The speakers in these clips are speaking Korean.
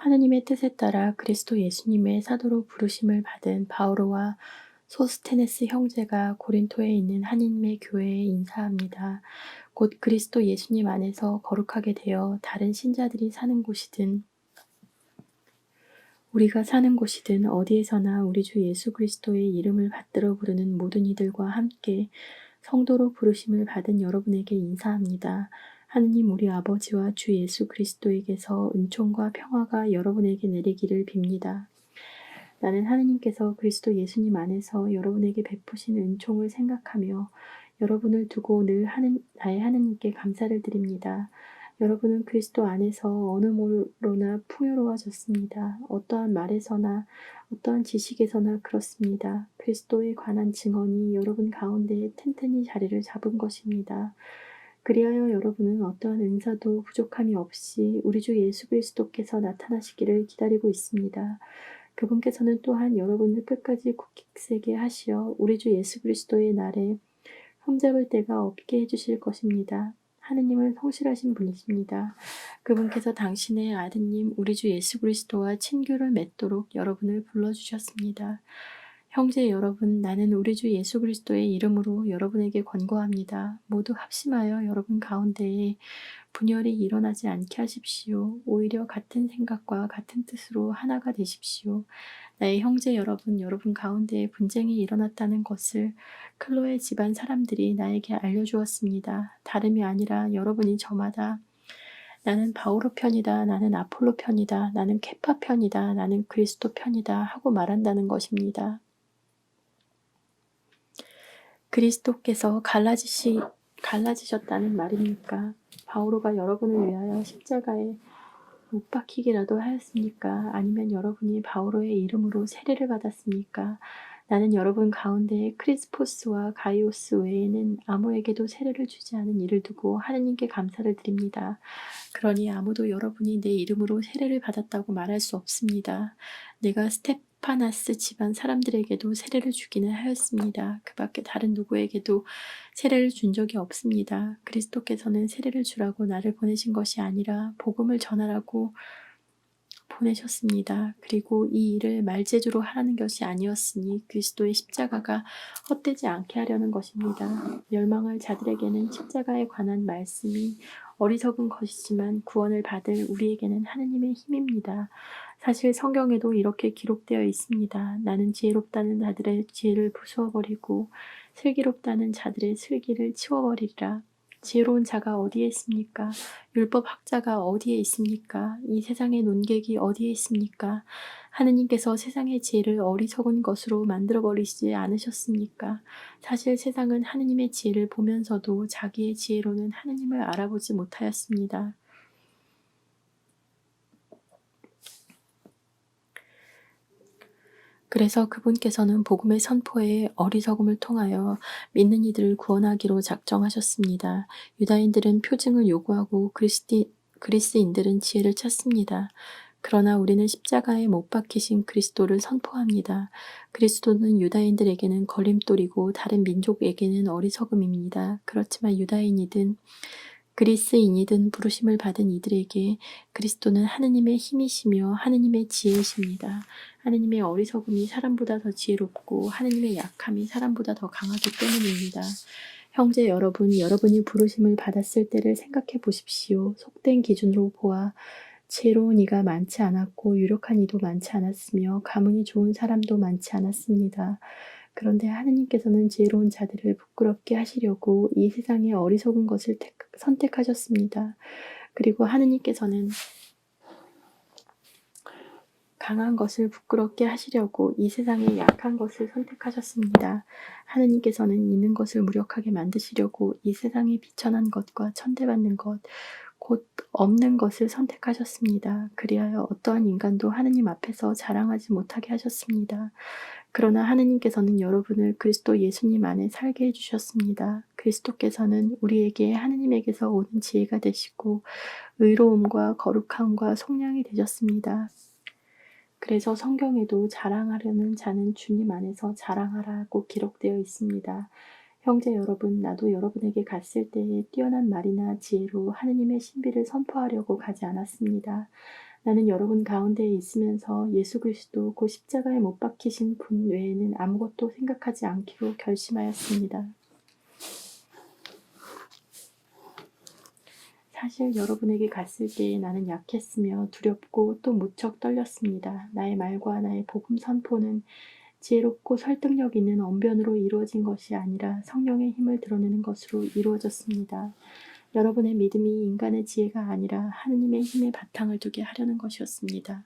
하느님의 뜻에 따라 그리스도 예수님의 사도로 부르심을 받은 바오로와 소스테네스 형제가 고린토에 있는 하느님의 교회에 인사합니다. 곧 그리스도 예수님 안에서 거룩하게 되어 다른 신자들이 사는 곳이든 우리가 사는 곳이든 어디에서나 우리 주 예수 그리스도의 이름을 받들어 부르는 모든 이들과 함께 성도로 부르심을 받은 여러분에게 인사합니다. 하느님 우리 아버지와 주 예수 그리스도에게서 은총과 평화가 여러분에게 내리기를 빕니다. 나는 하느님께서 그리스도 예수님 안에서 여러분에게 베푸신 은총을 생각하며 여러분을 두고 늘 나의 하느님께 감사를 드립니다. 여러분은 그리스도 안에서 어느 모로나 풍요로워졌습니다. 어떠한 말에서나 어떠한 지식에서나 그렇습니다. 그리스도에 관한 증언이 여러분 가운데 튼튼히 자리를 잡은 것입니다. 그리하여 여러분은 어떠한 은사도 부족함이 없이 우리 주 예수 그리스도께서 나타나시기를 기다리고 있습니다. 그분께서는 또한 여러분을 끝까지 굳세게 하시어 우리 주 예수 그리스도의 날에 흠잡을 데가 없게 해주실 것입니다. 하느님은 성실하신 분이십니다. 그분께서 당신의 아드님 우리 주 예수 그리스도와 친교를 맺도록 여러분을 불러주셨습니다. 형제 여러분, 나는 우리 주 예수 그리스도의 이름으로 여러분에게 권고합니다. 모두 합심하여 여러분 가운데에 분열이 일어나지 않게 하십시오. 오히려 같은 생각과 같은 뜻으로 하나가 되십시오. 나의 형제 여러분, 여러분 가운데에 분쟁이 일어났다는 것을 클로의 집안 사람들이 나에게 알려주었습니다. 다름이 아니라 여러분이 저마다 나는 바오로 편이다, 나는 아폴로 편이다, 나는 케파 편이다, 나는 그리스도 편이다 하고 말한다는 것입니다. 그리스도께서 갈라지셨다는 말입니까? 바오로가 여러분을 위하여 십자가에 못 박히기라도 하였습니까? 아니면 여러분이 바오로의 이름으로 세례를 받았습니까? 나는 여러분 가운데 크리스포스와 가이오스 외에는 아무에게도 세례를 주지 않은 이를 두고 하느님께 감사를 드립니다. 그러니 아무도 여러분이 내 이름으로 세례를 받았다고 말할 수 없습니다. 내가 스테파나스 집안 사람들에게도 세례를 주기는 하였습니다. 그 밖에 다른 누구에게도 세례를 준 적이 없습니다. 그리스도께서는 세례를 주라고 나를 보내신 것이 아니라 복음을 전하라고 보내셨습니다. 그리고 이 일을 말재주로 하라는 것이 아니었으니 그리스도의 십자가가 헛되지 않게 하려는 것입니다. 멸망할 자들에게는 십자가에 관한 말씀이 어리석은 것이지만 구원을 받을 우리에게는 하느님의 힘입니다. 사실 성경에도 이렇게 기록되어 있습니다. 나는 지혜롭다는 자들의 지혜를 부수어버리고 슬기롭다는 자들의 슬기를 치워버리리라. 지혜로운 자가 어디에 있습니까? 율법학자가 어디에 있습니까? 이 세상의 논객이 어디에 있습니까? 하느님께서 세상의 지혜를 어리석은 것으로 만들어버리지 않으셨습니까? 사실 세상은 하느님의 지혜를 보면서도 자기의 지혜로는 하느님을 알아보지 못하였습니다. 그래서 그분께서는 복음의 선포에 어리석음을 통하여 믿는 이들을 구원하기로 작정하셨습니다. 유다인들은 표징을 요구하고 그리스인들은 지혜를 찾습니다. 그러나 우리는 십자가에 못 박히신 그리스도를 선포합니다. 그리스도는 유다인들에게는 걸림돌이고 다른 민족에게는 어리석음입니다. 그렇지만 유다인이든 그리스인이든 부르심을 받은 이들에게 그리스도는 하느님의 힘이시며 하느님의 지혜이십니다. 하느님의 어리석음이 사람보다 더 지혜롭고 하느님의 약함이 사람보다 더 강하기 때문입니다. 형제 여러분, 여러분이 부르심을 받았을 때를 생각해 보십시오. 속된 기준으로 보아 지혜로운 이가 많지 않았고 유력한 이도 많지 않았으며 가문이 좋은 사람도 많지 않았습니다. 그런데 하느님께서는 지혜로운 자들을 부끄럽게 하시려고 이 세상의 어리석은 것을 선택하셨습니다. 그리고 하느님께서는 강한 것을 부끄럽게 하시려고 이 세상의 약한 것을 선택하셨습니다. 하느님께서는 있는 것을 무력하게 만드시려고 이 세상의 비천한 것과 천대받는 것, 곧 없는 것을 선택하셨습니다. 그리하여 어떠한 인간도 하느님 앞에서 자랑하지 못하게 하셨습니다. 그러나 하느님께서는 여러분을 그리스도 예수님 안에 살게 해주셨습니다. 그리스도께서는 우리에게 하느님에게서 오는 지혜가 되시고 의로움과 거룩함과 속량이 되셨습니다. 그래서 성경에도 자랑하려는 자는 주님 안에서 자랑하라고 기록되어 있습니다. 형제 여러분, 나도 여러분에게 갔을 때에 뛰어난 말이나 지혜로 하느님의 신비를 선포하려고 가지 않았습니다. 나는 여러분 가운데에 있으면서 예수 그리스도 그 십자가에 못 박히신 분 외에는 아무것도 생각하지 않기로 결심하였습니다. 사실 여러분에게 갔을 때에 나는 약했으며 두렵고 또 무척 떨렸습니다. 나의 말과 나의 복음 선포는 지혜롭고 설득력 있는 언변으로 이루어진 것이 아니라 성령의 힘을 드러내는 것으로 이루어졌습니다. 여러분의 믿음이 인간의 지혜가 아니라 하느님의 힘에 바탕을 두게 하려는 것이었습니다.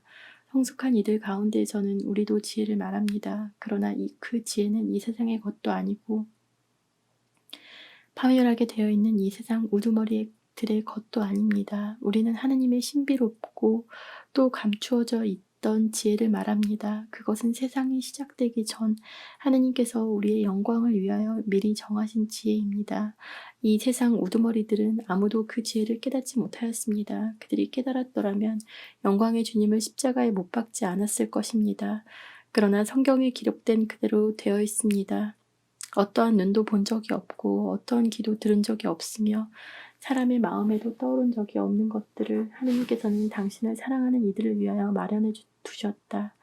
성숙한 이들 가운데 저는 우리도 지혜를 말합니다. 그러나 그 지혜는 이 세상의 것도 아니고 파멸하게 되어 있는 이 세상 우두머리들의 것도 아닙니다. 우리는 하느님의 신비롭고 또 감추어져 있던 지혜를 말합니다. 그것은 세상이 시작되기 전 하느님께서 우리의 영광을 위하여 미리 정하신 지혜입니다. 이 세상 우두머리들은 아무도 그 지혜를 깨닫지 못하였습니다. 그들이 깨달았더라면 영광의 주님을 십자가에 못 박지 않았을 것입니다. 그러나 성경에 기록된 그대로 되어 있습니다. 어떠한 눈도 본 적이 없고 어떠한 귀도 들은 적이 없으며 사람의 마음에도 떠오른 적이 없는 것들을 하느님께서는 당신을 사랑하는 이들을 위하여 마련해 두셨다.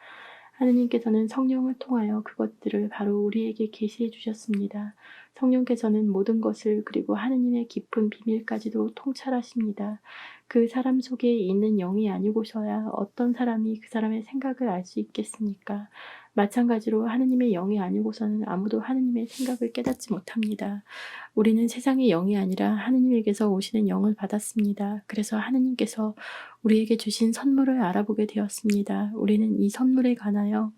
하느님께서는 성령을 통하여 그것들을 바로 우리에게 계시해 주셨습니다. 성령께서는 모든 것을 그리고 하느님의 깊은 비밀까지도 통찰하십니다. 그 사람 속에 있는 영이 아니고서야 어떤 사람이 그 사람의 생각을 알 수 있겠습니까? 마찬가지로 하느님의 영이 아니고서는 아무도 하느님의 생각을 깨닫지 못합니다. 우리는 세상의 영이 아니라 하느님에게서 오시는 영을 받았습니다. 그래서 하느님께서 우리에게 주신 선물을 알아보게 되었습니다. 우리는 이 선물에 관하여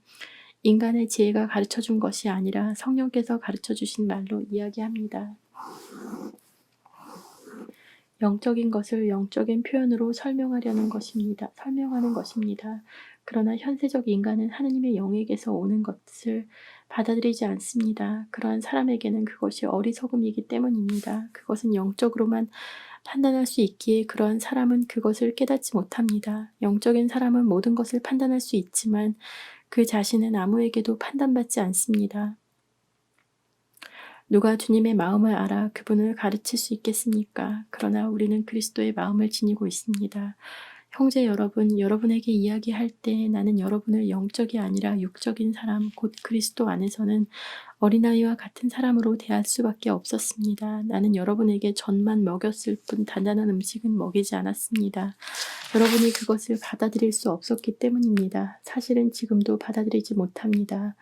인간의 지혜가 가르쳐준 것이 아니라 성령께서 가르쳐주신 말로 이야기합니다. 영적인 것을 영적인 표현으로 설명하는 것입니다. 그러나 현세적 인간은 하느님의 영에게서 오는 것을 받아들이지 않습니다. 그러한 사람에게는 그것이 어리석음이기 때문입니다. 그것은 영적으로만 판단할 수 있기에 그러한 사람은 그것을 깨닫지 못합니다. 영적인 사람은 모든 것을 판단할 수 있지만 그 자신은 아무에게도 판단받지 않습니다. 누가 주님의 마음을 알아 그분을 가르칠 수 있겠습니까? 그러나 우리는 그리스도의 마음을 지니고 있습니다. 형제 여러분, 여러분에게 이야기할 때 나는 여러분을 영적이 아니라 육적인 사람, 곧 그리스도 안에서는 어린아이와 같은 사람으로 대할 수밖에 없었습니다. 나는 여러분에게 젖만 먹였을 뿐 단단한 음식은 먹이지 않았습니다. 여러분이 그것을 받아들일 수 없었기 때문입니다. 사실은 지금도 받아들이지 못합니다.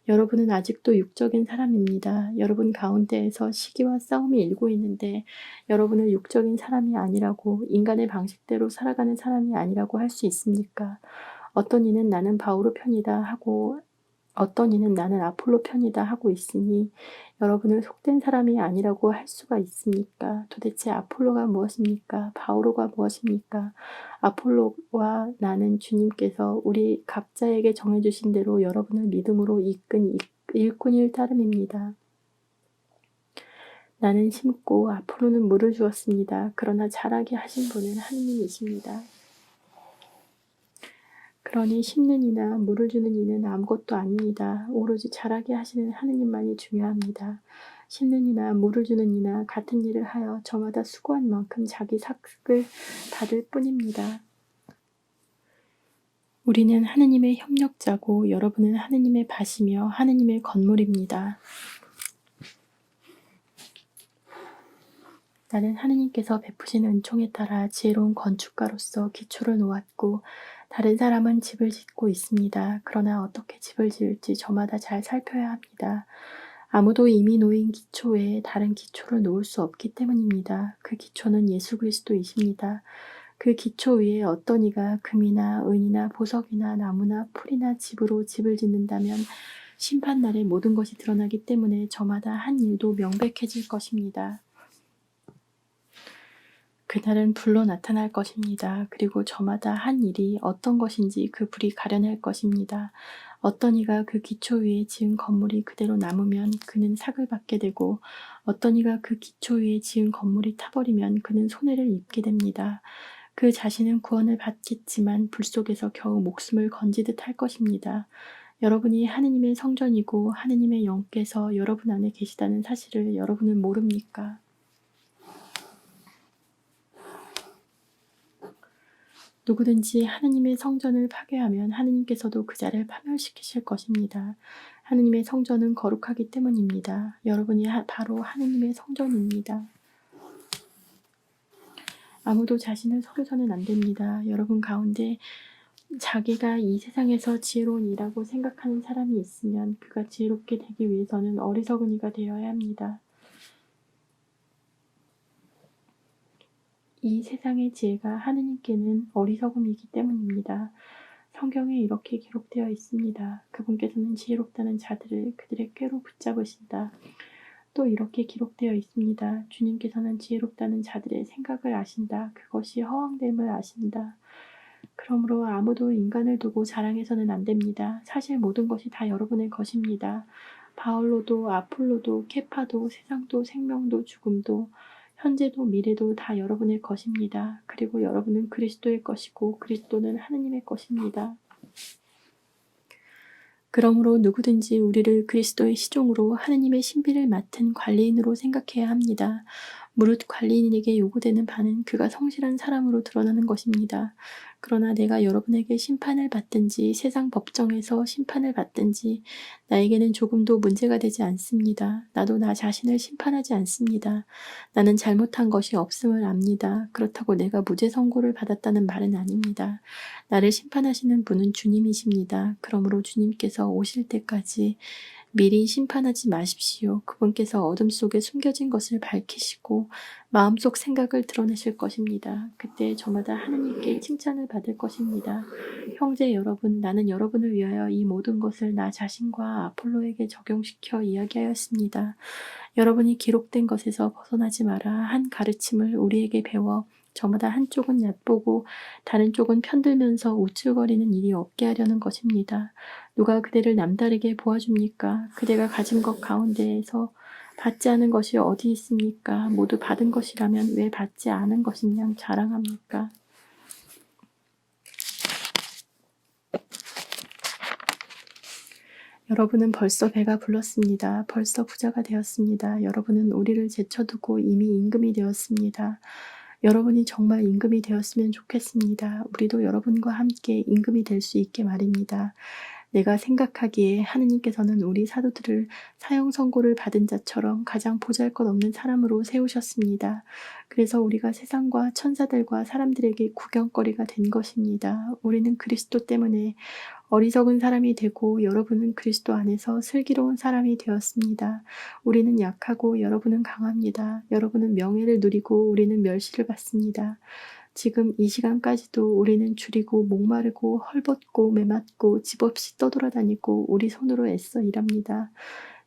여러분은 아직도 육적인 사람입니다. 여러분 가운데에서 시기와 싸움이 일고 있는데 여러분을 육적인 사람이 아니라고, 인간의 방식대로 살아가는 사람이 아니라고 할 수 있습니까? 어떤 이는 나는 바오로 편이다 하고 어떤 이는 나는 아폴로 편이다 하고 있으니 여러분을 속된 사람이 아니라고 할 수가 있습니까? 도대체 아폴로가 무엇입니까? 바오로가 무엇입니까? 아폴로와 나는 주님께서 우리 각자에게 정해주신 대로 여러분을 믿음으로 이끈 일꾼일 따름입니다. 나는 심고 아폴로는 물을 주었습니다. 그러나 자라게 하신 분은 하느님이십니다. 그러니 심는 이나 물을 주는 이는 아무것도 아닙니다. 오로지 자라게 하시는 하느님만이 중요합니다. 심는 이나 물을 주는 이나 같은 일을 하여 저마다 수고한 만큼 자기 삭을 받을 뿐입니다. 우리는 하느님의 협력자고 여러분은 하느님의 밭이며 하느님의 건물입니다. 나는 하느님께서 베푸신 은총에 따라 지혜로운 건축가로서 기초를 놓았고 다른 사람은 집을 짓고 있습니다. 그러나 어떻게 집을 지을지 저마다 잘 살펴야 합니다. 아무도 이미 놓인 기초 외에 다른 기초를 놓을 수 없기 때문입니다. 그 기초는 예수 그리스도이십니다. 그 기초 위에 어떤 이가 금이나 은이나 보석이나 나무나 풀이나 집으로 집을 짓는다면 심판날에 모든 것이 드러나기 때문에 저마다 한 일도 명백해질 것입니다. 그날은 불로 나타날 것입니다. 그리고 저마다 한 일이 어떤 것인지 그 불이 가려낼 것입니다. 어떤 이가 그 기초 위에 지은 건물이 그대로 남으면 그는 삭을 받게 되고 어떤 이가 그 기초 위에 지은 건물이 타버리면 그는 손해를 입게 됩니다. 그 자신은 구원을 받겠지만 불 속에서 겨우 목숨을 건지듯 할 것입니다. 여러분이 하느님의 성전이고 하느님의 영께서 여러분 안에 계시다는 사실을 여러분은 모릅니까? 누구든지 하느님의 성전을 파괴하면 하느님께서도 그 자를 파멸시키실 것입니다. 하느님의 성전은 거룩하기 때문입니다. 여러분이 바로 하느님의 성전입니다. 아무도 자신을 속여서는 안 됩니다. 여러분 가운데 자기가 이 세상에서 지혜로운 이라고 생각하는 사람이 있으면 그가 지혜롭게 되기 위해서는 어리석은 이가 되어야 합니다. 이 세상의 지혜가 하느님께는 어리석음이기 때문입니다. 성경에 이렇게 기록되어 있습니다. 그분께서는 지혜롭다는 자들을 그들의 꾀로 붙잡으신다. 또 이렇게 기록되어 있습니다. 주님께서는 지혜롭다는 자들의 생각을 아신다. 그것이 허황됨을 아신다. 그러므로 아무도 인간을 두고 자랑해서는 안 됩니다. 사실 모든 것이 다 여러분의 것입니다. 바울로도 아폴로도 케파도 세상도 생명도 죽음도 현재도 미래도 다 여러분의 것입니다. 그리고 여러분은 그리스도의 것이고 그리스도는 하느님의 것입니다. 그러므로 누구든지 우리를 그리스도의 시종으로 하느님의 신비를 맡은 관리인으로 생각해야 합니다. 무릇 관리인에게 요구되는 바는 그가 성실한 사람으로 드러나는 것입니다. 그러나 내가 여러분에게 심판을 받든지 세상 법정에서 심판을 받든지 나에게는 조금도 문제가 되지 않습니다. 나도 나 자신을 심판하지 않습니다. 나는 잘못한 것이 없음을 압니다. 그렇다고 내가 무죄 선고를 받았다는 말은 아닙니다. 나를 심판하시는 분은 주님이십니다. 그러므로 주님께서 오실 때까지 미리 심판하지 마십시오. 그분께서 어둠 속에 숨겨진 것을 밝히시고 마음속 생각을 드러내실 것입니다. 그때 저마다 하느님께 칭찬을 받을 것입니다. 형제 여러분, 나는 여러분을 위하여 이 모든 것을 나 자신과 아폴로에게 적용시켜 이야기하였습니다. 여러분이 기록된 것에서 벗어나지 마라. 한 가르침을 우리에게 배워 저마다 한쪽은 얕보고 다른 쪽은 편들면서 우쭐거리는 일이 없게 하려는 것입니다. 누가 그대를 남다르게 보아줍니까? 그대가 가진 것 가운데에서 받지 않은 것이 어디 있습니까? 모두 받은 것이라면 왜 받지 않은 것이냐 자랑합니까? 여러분은 벌써 배가 불렀습니다. 벌써 부자가 되었습니다. 여러분은 우리를 제쳐두고 이미 임금이 되었습니다. 여러분이 정말 임금이 되었으면 좋겠습니다. 우리도 여러분과 함께 임금이 될 수 있게 말입니다. 내가 생각하기에 하느님께서는 우리 사도들을 사형 선고를 받은 자처럼 가장 보잘것없는 사람으로 세우셨습니다. 그래서 우리가 세상과 천사들과 사람들에게 구경거리가 된 것입니다. 우리는 그리스도 때문에 어리석은 사람이 되고 여러분은 그리스도 안에서 슬기로운 사람이 되었습니다. 우리는 약하고 여러분은 강합니다. 여러분은 명예를 누리고 우리는 멸시를 받습니다. 지금 이 시간까지도 우리는 줄이고 목마르고 헐벗고 매맞고 집 없이 떠돌아다니고 우리 손으로 애써 일합니다.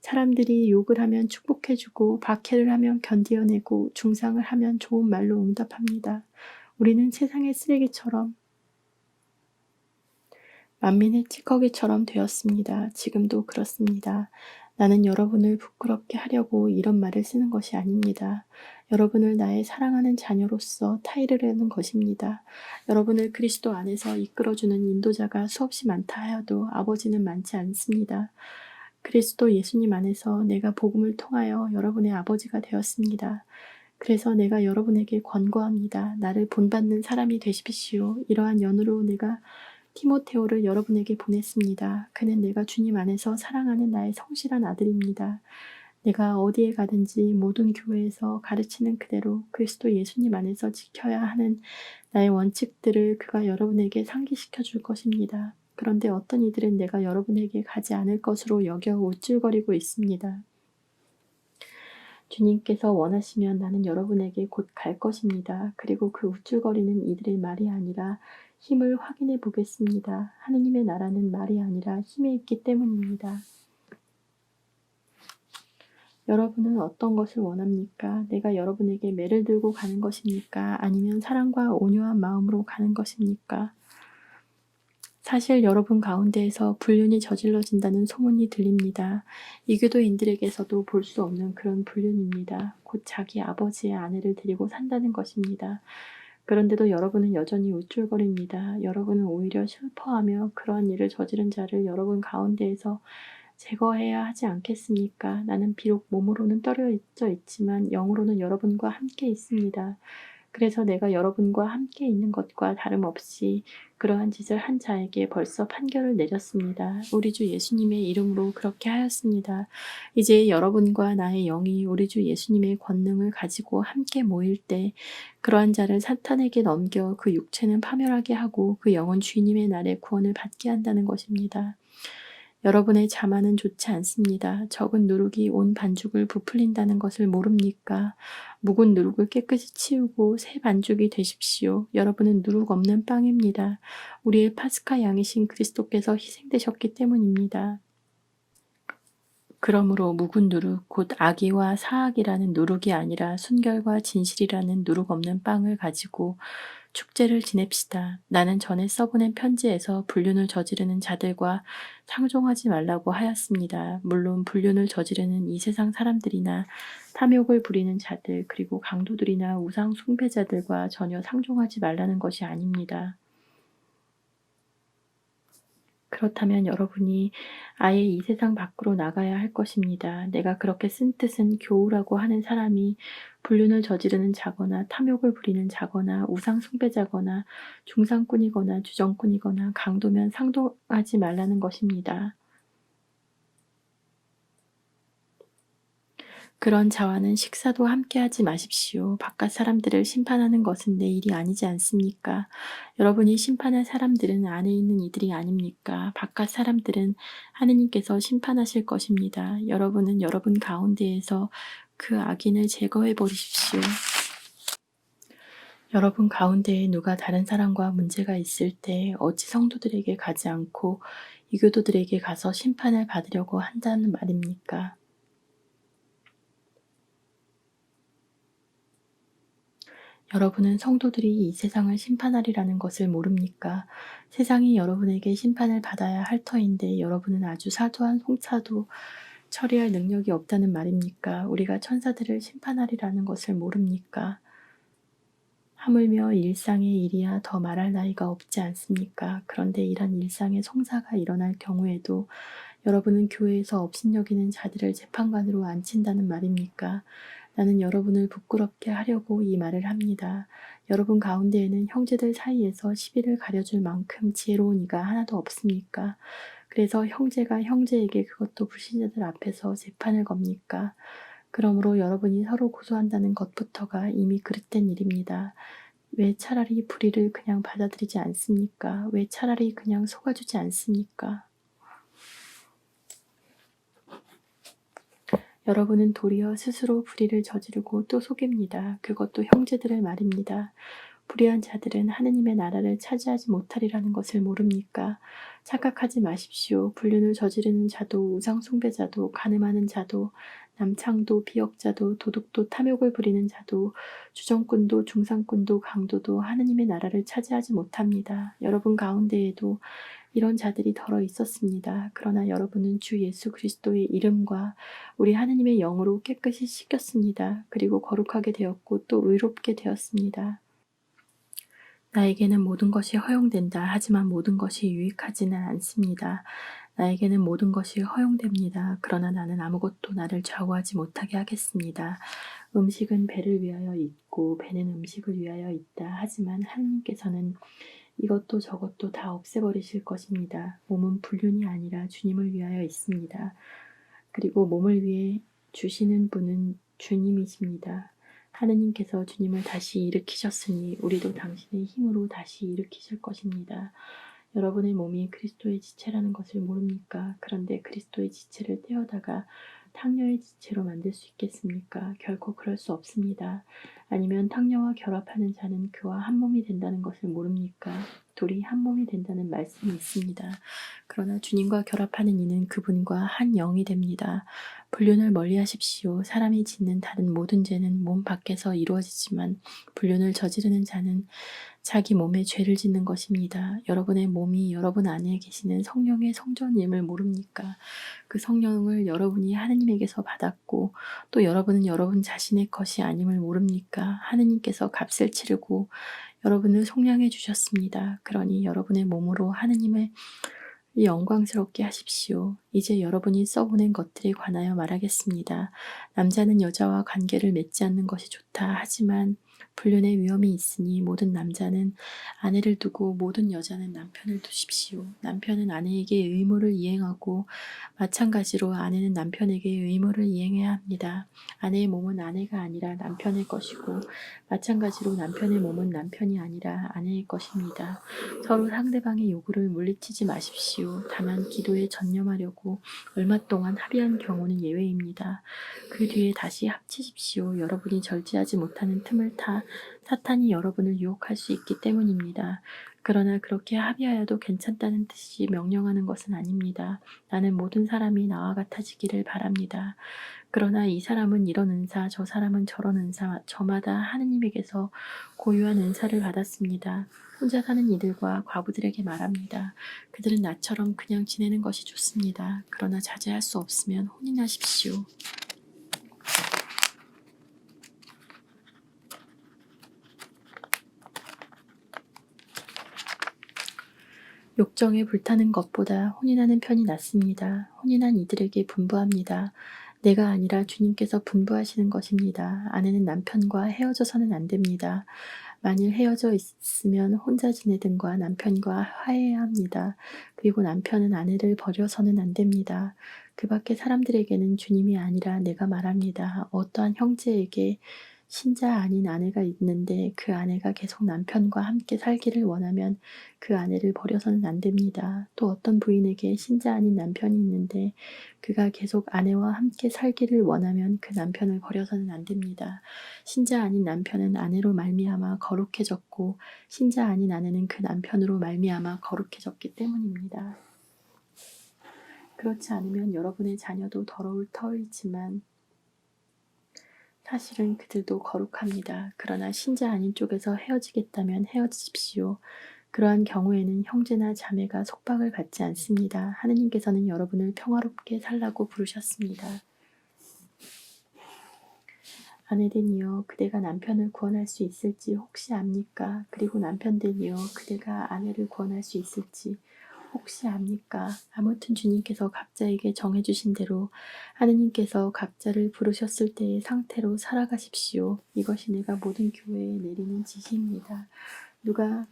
사람들이 욕을 하면 축복해주고 박해를 하면 견디어내고 중상을 하면 좋은 말로 응답합니다. 우리는 세상의 쓰레기처럼 만민의 찌꺼기처럼 되었습니다. 지금도 그렇습니다. 나는 여러분을 부끄럽게 하려고 이런 말을 쓰는 것이 아닙니다. 여러분을 나의 사랑하는 자녀로서 타이르려는 것입니다. 여러분을 그리스도 안에서 이끌어주는 인도자가 수없이 많다 하여도 아버지는 많지 않습니다. 그리스도 예수님 안에서 내가 복음을 통하여 여러분의 아버지가 되었습니다. 그래서 내가 여러분에게 권고합니다. 나를 본받는 사람이 되십시오. 이러한 연으로 내가 티모테오를 여러분에게 보냈습니다. 그는 내가 주님 안에서 사랑하는 나의 성실한 아들입니다. 내가 어디에 가든지 모든 교회에서 가르치는 그대로 그리스도 예수님 안에서 지켜야 하는 나의 원칙들을 그가 여러분에게 상기시켜 줄 것입니다. 그런데 어떤 이들은 내가 여러분에게 가지 않을 것으로 여겨 우쭐거리고 있습니다. 주님께서 원하시면 나는 여러분에게 곧 갈 것입니다. 그리고 그 우쭐거리는 이들의 말이 아니라 힘을 확인해 보겠습니다. 하느님의 나라는 말이 아니라 힘에 있기 때문입니다. 여러분은 어떤 것을 원합니까? 내가 여러분에게 매를 들고 가는 것입니까? 아니면 사랑과 온유한 마음으로 가는 것입니까? 사실 여러분 가운데에서 불륜이 저질러진다는 소문이 들립니다. 이교도인들에게서도 볼 수 없는 그런 불륜입니다. 곧 자기 아버지의 아내를 데리고 산다는 것입니다. 그런데도 여러분은 여전히 우쭐거립니다. 여러분은 오히려 슬퍼하며 그러한 일을 저지른 자를 여러분 가운데에서 제거해야 하지 않겠습니까? 나는 비록 몸으로는 떨어져 있지만 영으로는 여러분과 함께 있습니다. 그래서 내가 여러분과 함께 있는 것과 다름없이 그러한 짓을 한 자에게 벌써 판결을 내렸습니다. 우리 주 예수님의 이름으로 그렇게 하였습니다. 이제 여러분과 나의 영이 우리 주 예수님의 권능을 가지고 함께 모일 때 그러한 자를 사탄에게 넘겨 그 육체는 파멸하게 하고 그 영은 주님의 날에 구원을 받게 한다는 것입니다. 여러분의 자만은 좋지 않습니다. 적은 누룩이 온 반죽을 부풀린다는 것을 모릅니까? 묵은 누룩을 깨끗이 치우고 새 반죽이 되십시오. 여러분은 누룩 없는 빵입니다. 우리의 파스카 양이신 그리스도께서 희생되셨기 때문입니다. 그러므로 묵은 누룩, 곧 악의와 사악이라는 누룩이 아니라 순결과 진실이라는 누룩 없는 빵을 가지고 축제를 지냅시다. 나는 전에 써보낸 편지에서 불륜을 저지르는 자들과 상종하지 말라고 하였습니다. 물론 불륜을 저지르는 이 세상 사람들이나 탐욕을 부리는 자들, 그리고 강도들이나 우상 숭배자들과 전혀 상종하지 말라는 것이 아닙니다. 그렇다면 여러분이 아예 이 세상 밖으로 나가야 할 것입니다. 내가 그렇게 쓴 뜻은 교우라고 하는 사람이 불륜을 저지르는 자거나 탐욕을 부리는 자거나 우상 숭배자거나 중상꾼이거나 주정꾼이거나 강도면 상종하지 말라는 것입니다. 그런 자와는 식사도 함께하지 마십시오. 바깥 사람들을 심판하는 것은 내 일이 아니지 않습니까? 여러분이 심판할 사람들은 안에 있는 이들이 아닙니까? 바깥 사람들은 하느님께서 심판하실 것입니다. 여러분은 여러분 가운데에서 그 악인을 제거해 버리십시오. 여러분 가운데에 누가 다른 사람과 문제가 있을 때 어찌 성도들에게 가지 않고 이교도들에게 가서 심판을 받으려고 한다는 말입니까? 여러분은 성도들이 이 세상을 심판하리라는 것을 모릅니까? 세상이 여러분에게 심판을 받아야 할 터인데 여러분은 아주 사소한 송차도 처리할 능력이 없다는 말입니까? 우리가 천사들을 심판하리라는 것을 모릅니까? 하물며 일상의 일이야 더 말할 나위가 없지 않습니까? 그런데 이런 일상의 송사가 일어날 경우에도 여러분은 교회에서 업신여기는 자들을 재판관으로 앉힌다는 말입니까? 나는 여러분을 부끄럽게 하려고 이 말을 합니다. 여러분 가운데에는 형제들 사이에서 시비를 가려줄 만큼 지혜로운 이가 하나도 없습니까? 그래서 형제가 형제에게 그것도 불신자들 앞에서 재판을 겁니까? 그러므로 여러분이 서로 고소한다는 것부터가 이미 그릇된 일입니다. 왜 차라리 불의를 그냥 받아들이지 않습니까? 왜 차라리 그냥 속아주지 않습니까? 여러분은 도리어 스스로 불의를 저지르고 또 속입니다. 그것도 형제들을 말입니다. 불의한 자들은 하느님의 나라를 차지하지 못하리라는 것을 모릅니까? 착각하지 마십시오. 불륜을 저지르는 자도 우상 숭배자도 간음하는 자도 남창도 비역자도 도둑도 탐욕을 부리는 자도 주정꾼도 중상꾼도 강도도 하느님의 나라를 차지하지 못합니다. 여러분 가운데에도 이런 자들이 덜어 있었습니다. 그러나 여러분은 주 예수 그리스도의 이름과 우리 하느님의 영으로 깨끗이 씻겼습니다. 그리고 거룩하게 되었고 또 의롭게 되었습니다. 나에게는 모든 것이 허용된다. 하지만 모든 것이 유익하지는 않습니다. 나에게는 모든 것이 허용됩니다. 그러나 나는 아무것도 나를 좌우하지 못하게 하겠습니다. 음식은 배를 위하여 있고 배는 음식을 위하여 있다. 하지만 하느님께서는 이것도 저것도 다 없애버리실 것입니다. 몸은 불륜이 아니라 주님을 위하여 있습니다. 그리고 몸을 위해 주시는 분은 주님이십니다. 하느님께서 주님을 다시 일으키셨으니 우리도 당신의 힘으로 다시 일으키실 것입니다. 여러분의 몸이 그리스도의 지체라는 것을 모릅니까? 그런데 그리스도의 지체를 떼어다가 탕녀의 지체로 만들 수 있겠습니까? 결코 그럴 수 없습니다. 아니면 탕녀와 결합하는 자는 그와 한 몸이 된다는 것을 모릅니까? 둘이 한 몸이 된다는 말씀이 있습니다. 그러나 주님과 결합하는 이는 그분과 한 영이 됩니다. 불륜을 멀리하십시오. 사람이 짓는 다른 모든 죄는 몸 밖에서 이루어지지만 불륜을 저지르는 자는 자기 몸에 죄를 짓는 것입니다. 여러분의 몸이 여러분 안에 계시는 성령의 성전임을 모릅니까? 그 성령을 여러분이 하느님에게서 받았고 또 여러분은 여러분 자신의 것이 아님을 모릅니까? 하느님께서 값을 치르고 여러분을 속량해 주셨습니다. 그러니 여러분의 몸으로 하느님을 영광스럽게 하십시오. 이제 여러분이 써보낸 것들에 관하여 말하겠습니다. 남자는 여자와 관계를 맺지 않는 것이 좋다. 하지만 불륜의 위험이 있으니 모든 남자는 아내를 두고 모든 여자는 남편을 두십시오. 남편은 아내에게 의무를 이행하고 마찬가지로 아내는 남편에게 의무를 이행해야 합니다. 아내의 몸은 아내가 아니라 남편의 것이고 마찬가지로 남편의 몸은 남편이 아니라 아내의 것입니다. 서로 상대방의 요구를 물리치지 마십시오. 다만 기도에 전념하려고 얼마 동안 합의한 경우는 예외입니다. 그 뒤에 다시 합치십시오. 여러분이 절제하지 못하는 틈을 타 사탄이 여러분을 유혹할 수 있기 때문입니다. 그러나 그렇게 합의하여도 괜찮다는 뜻이 명령하는 것은 아닙니다. 나는 모든 사람이 나와 같아지기를 바랍니다. 그러나 이 사람은 이런 은사, 저 사람은 저런 은사, 저마다 하느님에게서 고유한 은사를 받았습니다. 혼자 사는 이들과 과부들에게 말합니다. 그들은 나처럼 그냥 지내는 것이 좋습니다. 그러나 자제할 수 없으면 혼인하십시오. 욕정에 불타는 것보다 혼인하는 편이 낫습니다. 혼인한 이들에게 분부합니다. 내가 아니라 주님께서 분부하시는 것입니다. 아내는 남편과 헤어져서는 안 됩니다. 만일 헤어져 있으면 혼자 지내든가 남편과 화해해야 합니다. 그리고 남편은 아내를 버려서는 안 됩니다. 그 밖의 사람들에게는 주님이 아니라 내가 말합니다. 어떠한 형제에게 신자 아닌 아내가 있는데 그 아내가 계속 남편과 함께 살기를 원하면 그 아내를 버려서는 안 됩니다. 또 어떤 부인에게 신자 아닌 남편이 있는데 그가 계속 아내와 함께 살기를 원하면 그 남편을 버려서는 안 됩니다. 신자 아닌 남편은 아내로 말미암아 거룩해졌고 신자 아닌 아내는 그 남편으로 말미암아 거룩해졌기 때문입니다. 그렇지 않으면 여러분의 자녀도 더러울 터이지만 사실은 그들도 거룩합니다. 그러나 신자 아닌 쪽에서 헤어지겠다면 헤어지십시오. 그러한 경우에는 형제나 자매가 속박을 받지 않습니다. 하느님께서는 여러분을 평화롭게 살라고 부르셨습니다. 아내들이여 그대가 남편을 구원할 수 있을지 혹시 압니까? 그리고 남편들이여 그대가 아내를 구원할 수 있을지 혹시 압니까? 아무튼 주님께서 각자에게 정해주신 대로 하느님께서 각자를 부르셨을 때의 상태로 살아가십시오. 이것이 내가 모든 교회에 내리는 지시입니다. 누가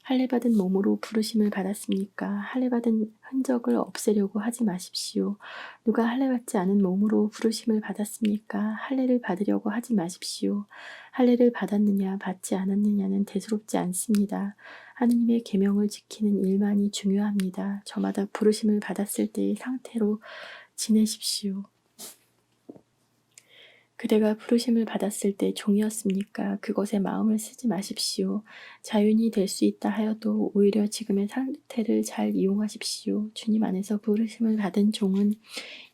할례받은 몸으로 부르심을 받았습니까? 할례받은 흔적을 없애려고 하지 마십시오. 누가 할례받지 않은 몸으로 부르심을 받았습니까? 할례를 받으려고 하지 마십시오. 할례를 받았느냐 받지 않았느냐는 대수롭지 않습니다. 하느님의 계명을 지키는 일만이 중요합니다. 저마다 부르심을 받았을 때의 상태로 지내십시오. 그대가 부르심을 받았을 때 종이었습니까? 그것에 마음을 쓰지 마십시오. 자윤이 될 수 있다 하여도 오히려 지금의 상태를 잘 이용하십시오. 주님 안에서 부르심을 받은 종은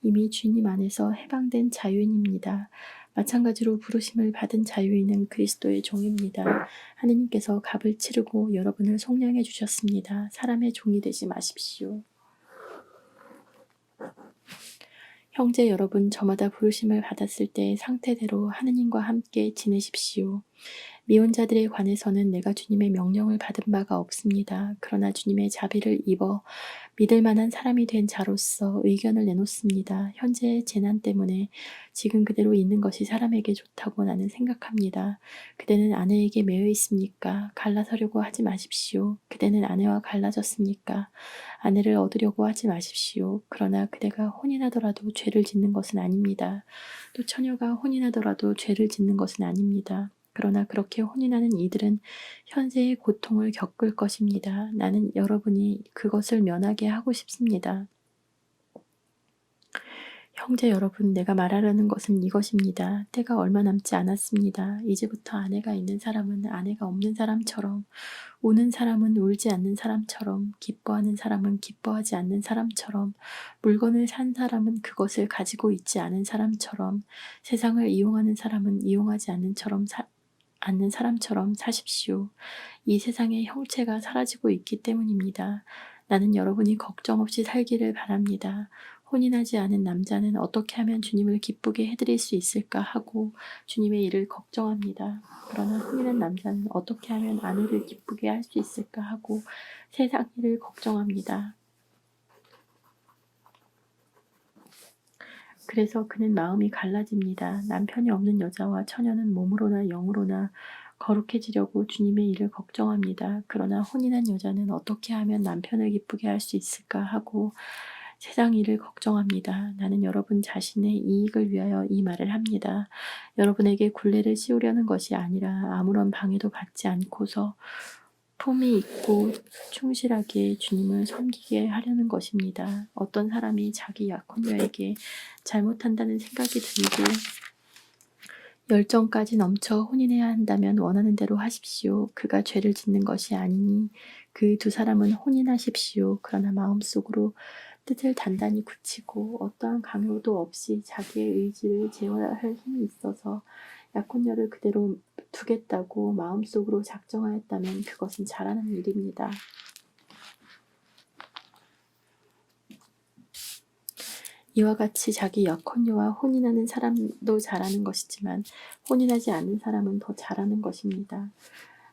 이미 주님 안에서 해방된 자유인입니다. 마찬가지로 부르심을 받은 자유인은 그리스도의 종입니다. 하느님께서 값을 치르고 여러분을 속량해 주셨습니다. 사람의 종이 되지 마십시오. 형제 여러분, 저마다 부르심을 받았을 때의 상태대로 하느님과 함께 지내십시오. 미혼자들에 관해서는 내가 주님의 명령을 받은 바가 없습니다. 그러나 주님의 자비를 입어 믿을 만한 사람이 된 자로서 의견을 내놓습니다. 현재의 재난 때문에 지금 그대로 있는 것이 사람에게 좋다고 나는 생각합니다. 그대는 아내에게 매여 있습니까? 갈라서려고 하지 마십시오. 그대는 아내와 갈라졌습니까? 아내를 얻으려고 하지 마십시오. 그러나 그대가 혼인하더라도 죄를 짓는 것은 아닙니다. 또 처녀가 혼인하더라도 죄를 짓는 것은 아닙니다. 그러나 그렇게 혼인하는 이들은 현재의 고통을 겪을 것입니다. 나는 여러분이 그것을 면하게 하고 싶습니다. 형제 여러분, 내가 말하려는 것은 이것입니다. 때가 얼마 남지 않았습니다. 이제부터 아내가 있는 사람은 아내가 없는 사람처럼, 우는 사람은 울지 않는 사람처럼, 기뻐하는 사람은 기뻐하지 않는 사람처럼, 물건을 산 사람은 그것을 가지고 있지 않은 사람처럼, 세상을 이용하는 사람은 이용하지 않는 사람처럼 사십시오. 이 세상의 형체가 사라지고 있기 때문입니다. 나는 여러분이 걱정 없이 살기를 바랍니다. 혼인하지 않은 남자는 어떻게 하면 주님을 기쁘게 해드릴 수 있을까 하고 주님의 일을 걱정합니다. 그러나 혼인한 남자는 어떻게 하면 아내를 기쁘게 할 수 있을까 하고 세상 일을 걱정합니다. 그래서 그는 마음이 갈라집니다. 남편이 없는 여자와 처녀는 몸으로나 영으로나 거룩해지려고 주님의 일을 걱정합니다. 그러나 혼인한 여자는 어떻게 하면 남편을 기쁘게 할 수 있을까 하고 세상 일을 걱정합니다. 나는 여러분 자신의 이익을 위하여 이 말을 합니다. 여러분에게 굴레를 씌우려는 것이 아니라 아무런 방해도 받지 않고서 품이 있고 충실하게 주님을 섬기게 하려는 것입니다. 어떤 사람이 자기 약혼녀에게 잘못한다는 생각이 들고 열정까지 넘쳐 혼인해야 한다면 원하는 대로 하십시오. 그가 죄를 짓는 것이 아니니 그 두 사람은 혼인하십시오. 그러나 마음속으로 뜻을 단단히 굳히고 어떠한 강요도 없이 자기의 의지를 제어할 힘이 있어서 약혼녀를 그대로 두겠다고 마음속으로 작정하였다면 그것은 잘하는 일입니다. 이와 같이 자기 약혼녀와 혼인하는 사람도 잘하는 것이지만 혼인하지 않는 사람은 더 잘하는 것입니다.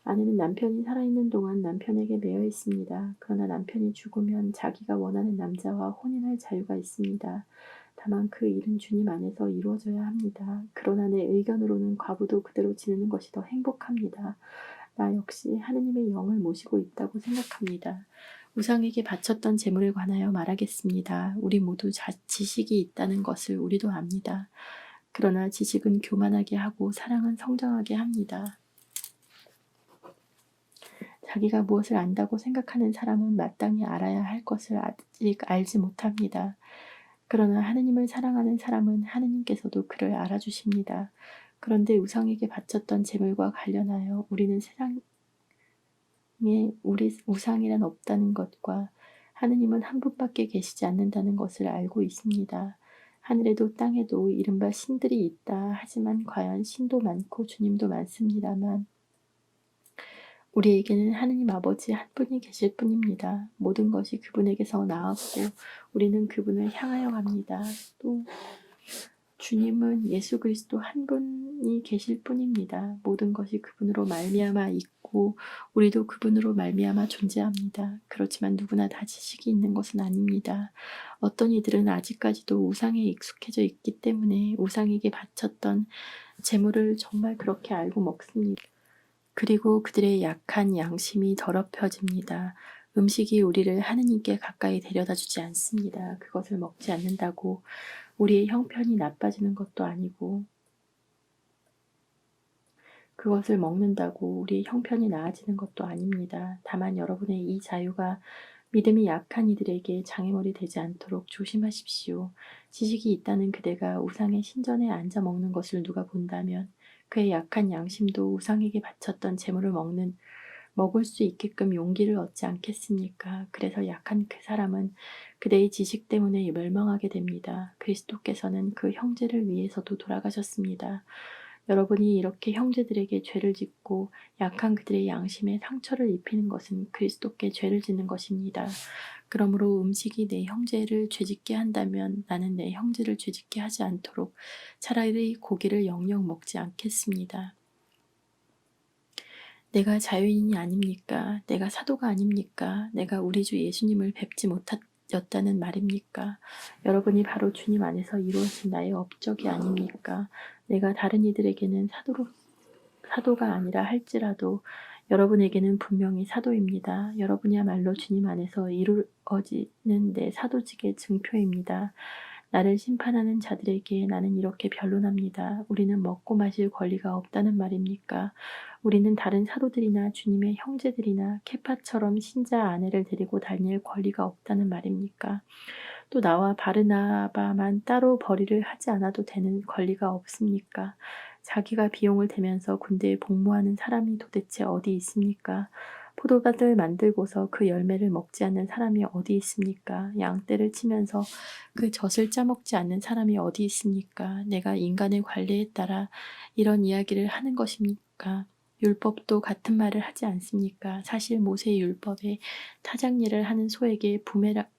아내는 남편이 살아있는 동안 남편에게 매여 있습니다. 그러나 남편이 죽으면 자기가 원하는 남자와 혼인할 자유가 있습니다. 다만 그 일은 주님 안에서 이루어져야 합니다. 그러나 내 의견으로는 과부도 그대로 지내는 것이 더 행복합니다. 나 역시 하느님의 영을 모시고 있다고 생각합니다. 우상에게 바쳤던 재물에 관하여 말하겠습니다. 우리 모두 지식이 있다는 것을 우리도 압니다. 그러나 지식은 교만하게 하고 사랑은 성장하게 합니다. 자기가 무엇을 안다고 생각하는 사람은 마땅히 알아야 할 것을 아직 알지 못합니다. 그러나 하느님을 사랑하는 사람은 하느님께서도 그를 알아주십니다. 그런데 우상에게 바쳤던 재물과 관련하여 우리는 세상에 우리 우상이란 없다는 것과 하느님은 한 분밖에 계시지 않는다는 것을 알고 있습니다. 하늘에도 땅에도 이른바 신들이 있다. 하지만 과연 신도 많고 주님도 많습니다만 우리에게는 하느님 아버지 한 분이 계실 뿐입니다. 모든 것이 그분에게서 나왔고 우리는 그분을 향하여 갑니다. 또 주님은 예수 그리스도 한 분이 계실 뿐입니다. 모든 것이 그분으로 말미암아 있고 우리도 그분으로 말미암아 존재합니다. 그렇지만 누구나 다 지식이 있는 것은 아닙니다. 어떤 이들은 아직까지도 우상에 익숙해져 있기 때문에 우상에게 바쳤던 재물을 정말 그렇게 알고 먹습니다. 그리고 그들의 약한 양심이 더럽혀집니다. 음식이 우리를 하느님께 가까이 데려다 주지 않습니다. 그것을 먹지 않는다고 우리의 형편이 나빠지는 것도 아니고 그것을 먹는다고 우리의 형편이 나아지는 것도 아닙니다. 다만 여러분의 이 자유가 믿음이 약한 이들에게 장애물이 되지 않도록 조심하십시오. 지식이 있다는 그대가 우상의 신전에 앉아 먹는 것을 누가 본다면 그의 약한 양심도 우상에게 바쳤던 재물을 먹을 수 있게끔 용기를 얻지 않겠습니까? 그래서 약한 그 사람은 그대의 지식 때문에 멸망하게 됩니다. 그리스도께서는 그 형제를 위해서도 돌아가셨습니다. 여러분이 이렇게 형제들에게 죄를 짓고 약한 그들의 양심에 상처를 입히는 것은 그리스도께 죄를 짓는 것입니다. 그러므로 음식이 내 형제를 죄짓게 한다면 나는 내 형제를 죄짓게 하지 않도록 차라리 고기를 영영 먹지 않겠습니다. 내가 자유인이 아닙니까? 내가 사도가 아닙니까? 내가 우리 주 예수님을 뵙지 못하였다는 말입니까? 여러분이 바로 주님 안에서 이루어진 나의 업적이 아닙니까? 내가 다른 이들에게는 사도가 아니라 할지라도 여러분에게는 분명히 사도입니다. 여러분이야말로 주님 안에서 이루어지는 내 사도직의 증표입니다. 나를 심판하는 자들에게 나는 이렇게 변론합니다. 우리는 먹고 마실 권리가 없다는 말입니까? 우리는 다른 사도들이나 주님의 형제들이나 케파처럼 신자 아내를 데리고 다닐 권리가 없다는 말입니까? 또 나와 바르나바만 따로 벌이를 하지 않아도 되는 권리가 없습니까? 자기가 비용을 대면서 군대에 복무하는 사람이 도대체 어디 있습니까? 포도밭을 만들고서 그 열매를 먹지 않는 사람이 어디 있습니까? 양떼를 치면서 그 젖을 짜먹지 않는 사람이 어디 있습니까? 내가 인간의 관례에 따라 이런 이야기를 하는 것입니까? 율법도 같은 말을 하지 않습니까? 사실 모세의 율법에 타작일을 하는 소에게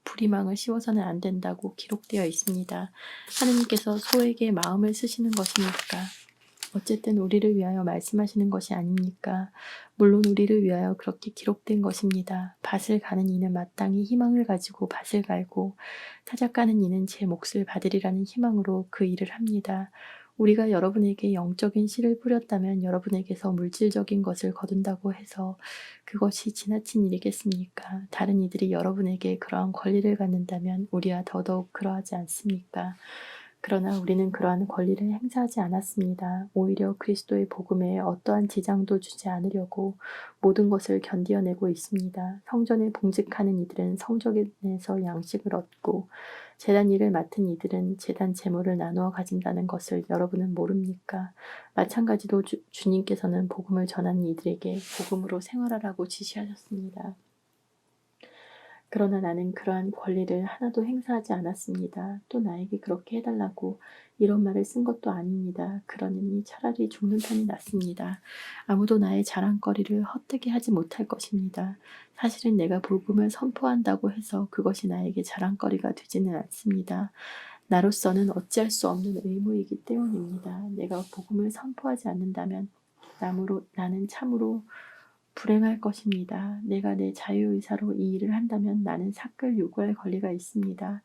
부리망을 씌워서는 안 된다고 기록되어 있습니다. 하느님께서 소에게 마음을 쓰시는 것입니까? 어쨌든 우리를 위하여 말씀하시는 것이 아닙니까? 물론 우리를 위하여 그렇게 기록된 것입니다. 밭을 가는 이는 마땅히 희망을 가지고 밭을 갈고 타작가는 이는 제 몫을 받으리라는 희망으로 그 일을 합니다. 우리가 여러분에게 영적인 씨를 뿌렸다면 여러분에게서 물질적인 것을 거둔다고 해서 그것이 지나친 일이겠습니까? 다른 이들이 여러분에게 그러한 권리를 갖는다면 우리야 더더욱 그러하지 않습니까? 그러나 우리는 그러한 권리를 행사하지 않았습니다. 오히려 그리스도의 복음에 어떠한 지장도 주지 않으려고 모든 것을 견디어내고 있습니다. 성전에 봉직하는 이들은 성전에서 양식을 얻고 제단 일을 맡은 이들은 제단 제물을 나누어 가진다는 것을 여러분은 모릅니까? 마찬가지로 주님께서는 복음을 전하는 이들에게 복음으로 생활하라고 지시하셨습니다. 그러나 나는 그러한 권리를 하나도 행사하지 않았습니다. 또 나에게 그렇게 해달라고 이런 말을 쓴 것도 아닙니다. 그러니 차라리 죽는 편이 낫습니다. 아무도 나의 자랑거리를 헛되게 하지 못할 것입니다. 사실은 내가 복음을 선포한다고 해서 그것이 나에게 자랑거리가 되지는 않습니다. 나로서는 어찌할 수 없는 의무이기 때문입니다. 내가 복음을 선포하지 않는다면 나는 참으로 불행할 것입니다. 내가 내 자유의사로 이 일을 한다면 나는 삭을 요구할 권리가 있습니다.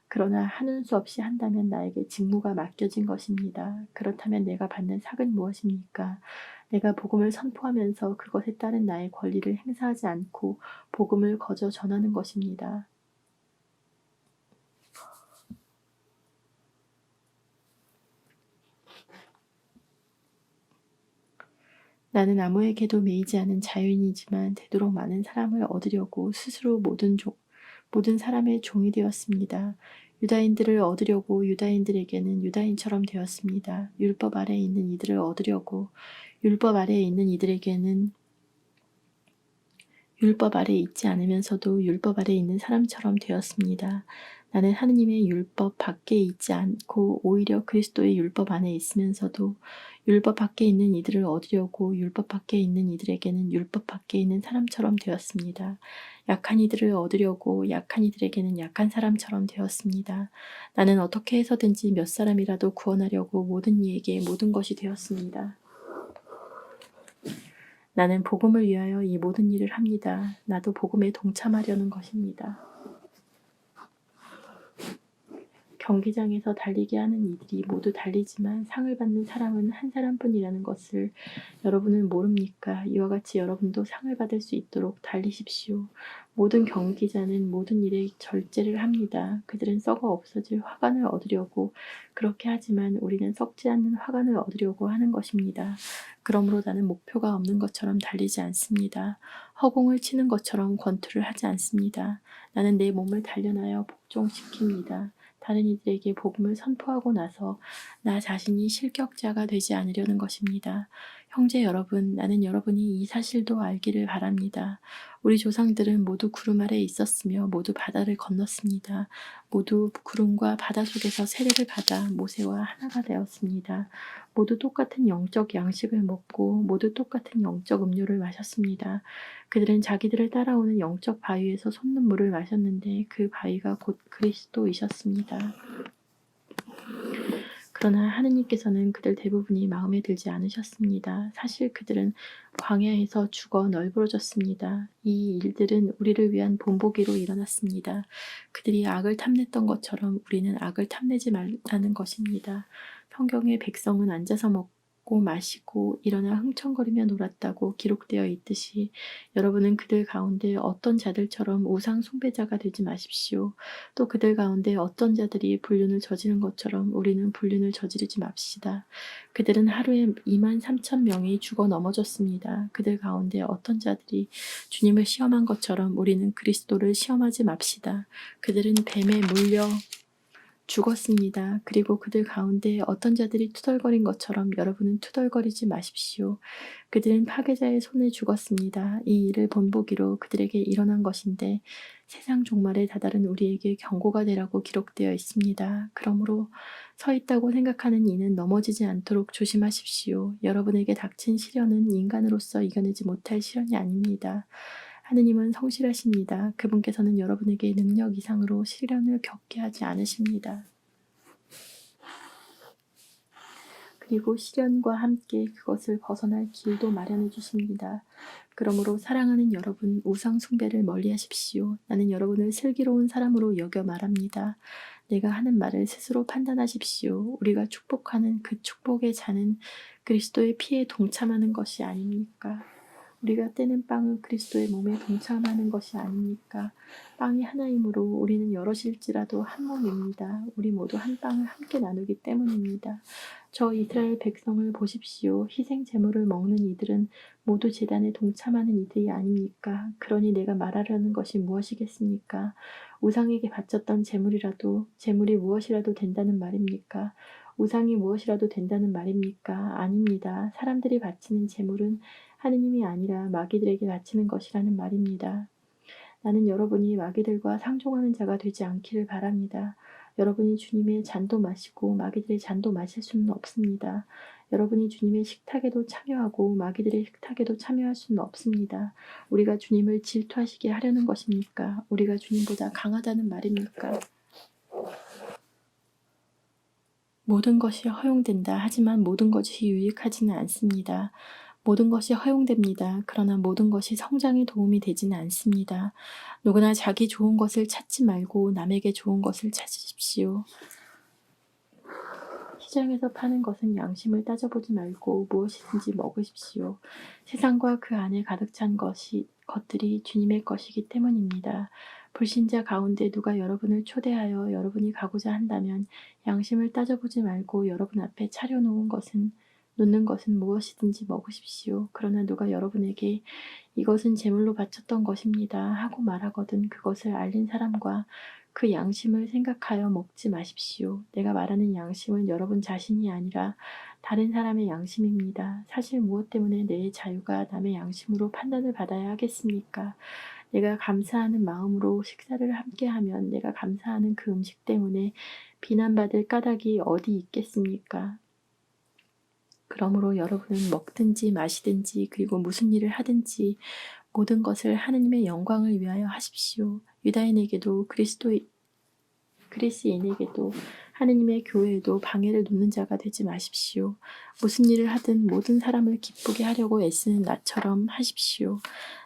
그러나 하는 수 없이 한다면 나에게 직무가 맡겨진 것입니다. 그렇다면 내가 받는 삭은 무엇입니까? 내가 복음을 선포하면서 그것에 따른 나의 권리를 행사하지 않고 복음을 거저 전하는 것입니다. 나는 아무에게도 매이지 않은 자유인이지만 되도록 많은 사람을 얻으려고 스스로 모든 사람의 종이 되었습니다. 유다인들을 얻으려고 유다인들에게는 유다인처럼 되었습니다. 율법 아래에 있는 이들을 얻으려고 율법 아래에 있는 이들에게는 율법 아래에 있지 않으면서도 율법 아래에 있는 사람처럼 되었습니다. 나는 하느님의 율법 밖에 있지 않고 오히려 그리스도의 율법 안에 있으면서도 율법 밖에 있는 이들을 얻으려고 율법 밖에 있는 이들에게는 율법 밖에 있는 사람처럼 되었습니다. 약한 이들을 얻으려고 약한 이들에게는 약한 사람처럼 되었습니다. 나는 어떻게 해서든지 몇 사람이라도 구원하려고 모든 이에게 모든 것이 되었습니다. 나는 복음을 위하여 이 모든 일을 합니다. 나도 복음에 동참하려는 것입니다. 경기장에서 달리게 하는 이들이 모두 달리지만 상을 받는 사람은 한 사람뿐이라는 것을 여러분은 모릅니까? 이와 같이 여러분도 상을 받을 수 있도록 달리십시오. 모든 경기자는 모든 일에 절제를 합니다. 그들은 썩어 없어질 화관을 얻으려고 그렇게 하지만 우리는 썩지 않는 화관을 얻으려고 하는 것입니다. 그러므로 나는 목표가 없는 것처럼 달리지 않습니다. 허공을 치는 것처럼 권투를 하지 않습니다. 나는 내 몸을 단련하여 복종시킵니다. 다른 이들에게 복음을 선포하고 나서 나 자신이 실격자가 되지 않으려는 것입니다. 형제 여러분, 나는 여러분이 이 사실도 알기를 바랍니다. 우리 조상들은 모두 구름 아래에 있었으며 모두 바다를 건넜습니다. 모두 구름과 바다 속에서 세례를 받아 모세와 하나가 되었습니다. 모두 똑같은 영적 양식을 먹고 모두 똑같은 영적 음료를 마셨습니다. 그들은 자기들을 따라오는 영적 바위에서 솟는 물을 마셨는데 그 바위가 곧 그리스도이셨습니다. 그러나 하느님께서는 그들 대부분이 마음에 들지 않으셨습니다. 사실 그들은 광야에서 죽어 널브러졌습니다. 이 일들은 우리를 위한 본보기로 일어났습니다. 그들이 악을 탐냈던 것처럼 우리는 악을 탐내지 말라는 것입니다. 성경의 백성은 앉아서 먹고 마시고 일어나 흥청거리며 놀았다고 기록되어 있듯이 여러분은 그들 가운데 어떤 자들처럼 우상 숭배자가 되지 마십시오. 또 그들 가운데 어떤 자들이 불륜을 저지른 것처럼 우리는 불륜을 저지르지 맙시다. 그들은 하루에 23,000명이 죽어 넘어졌습니다. 그들 가운데 어떤 자들이 주님을 시험한 것처럼 우리는 그리스도를 시험하지 맙시다. 그들은 뱀에 물려 죽었습니다. 그리고 그들 가운데 어떤 자들이 투덜거린 것처럼 여러분은 투덜거리지 마십시오. 그들은 파괴자의 손에 죽었습니다. 이 일을 본보기로 그들에게 일어난 것인데 세상 종말에 다다른 우리에게 경고가 되라고 기록되어 있습니다. 그러므로 서 있다고 생각하는 이는 넘어지지 않도록 조심하십시오. 여러분에게 닥친 시련은 인간으로서 이겨내지 못할 시련이 아닙니다. 하느님은 성실하십니다. 그분께서는 여러분에게 능력 이상으로 시련을 겪게 하지 않으십니다. 그리고 시련과 함께 그것을 벗어날 길도 마련해 주십니다. 그러므로 사랑하는 여러분, 우상 숭배를 멀리하십시오. 나는 여러분을 슬기로운 사람으로 여겨 말합니다. 내가 하는 말을 스스로 판단하십시오. 우리가 축복하는 그 축복의 잔은 그리스도의 피에 동참하는 것이 아닙니까? 우리가 떼는 빵은 그리스도의 몸에 동참하는 것이 아닙니까? 빵이 하나이므로 우리는 여럿일지라도 한 몸입니다. 우리 모두 한 빵을 함께 나누기 때문입니다. 저 이스라엘 백성을 보십시오. 희생 제물을 먹는 이들은 모두 제단에 동참하는 이들이 아닙니까? 그러니 내가 말하려는 것이 무엇이겠습니까? 우상에게 바쳤던 제물이 무엇이라도 된다는 말입니까? 우상이 무엇이라도 된다는 말입니까? 아닙니다. 사람들이 바치는 제물은 하느님이 아니라 마귀들에게 바치는 것이라는 말입니다. 나는 여러분이 마귀들과 상종하는 자가 되지 않기를 바랍니다. 여러분이 주님의 잔도 마시고 마귀들의 잔도 마실 수는 없습니다. 여러분이 주님의 식탁에도 참여하고 마귀들의 식탁에도 참여할 수는 없습니다. 우리가 주님을 질투하시게 하려는 것입니까? 우리가 주님보다 강하다는 말입니까? 모든 것이 허용된다. 하지만 모든 것이 유익하지는 않습니다. 모든 것이 허용됩니다. 그러나 모든 것이 성장에 도움이 되지는 않습니다. 누구나 자기 좋은 것을 찾지 말고 남에게 좋은 것을 찾으십시오. 시장에서 파는 것은 양심을 따져보지 말고 무엇이든지 먹으십시오. 세상과 그 안에 가득 찬 것들이 주님의 것이기 때문입니다. 불신자 가운데 누가 여러분을 초대하여 여러분이 가고자 한다면 양심을 따져보지 말고 여러분 앞에 놓는 것은 무엇이든지 먹으십시오. 그러나 누가 여러분에게 이것은 제물로 바쳤던 것입니다 하고 말하거든 그것을 알린 사람과 그 양심을 생각하여 먹지 마십시오. 내가 말하는 양심은 여러분 자신이 아니라 다른 사람의 양심입니다. 사실 무엇 때문에 내 자유가 남의 양심으로 판단을 받아야 하겠습니까? 내가 감사하는 마음으로 식사를 함께하면 내가 감사하는 그 음식 때문에 비난받을 까닭이 어디 있겠습니까? 그러므로 여러분은 먹든지 마시든지 그리고 무슨 일을 하든지 모든 것을 하느님의 영광을 위하여 하십시오. 유다인에게도 그리스인에게도 하느님의 교회에도 방해를 놓는 자가 되지 마십시오. 무슨 일을 하든 모든 사람을 기쁘게 하려고 애쓰는 나처럼 하십시오.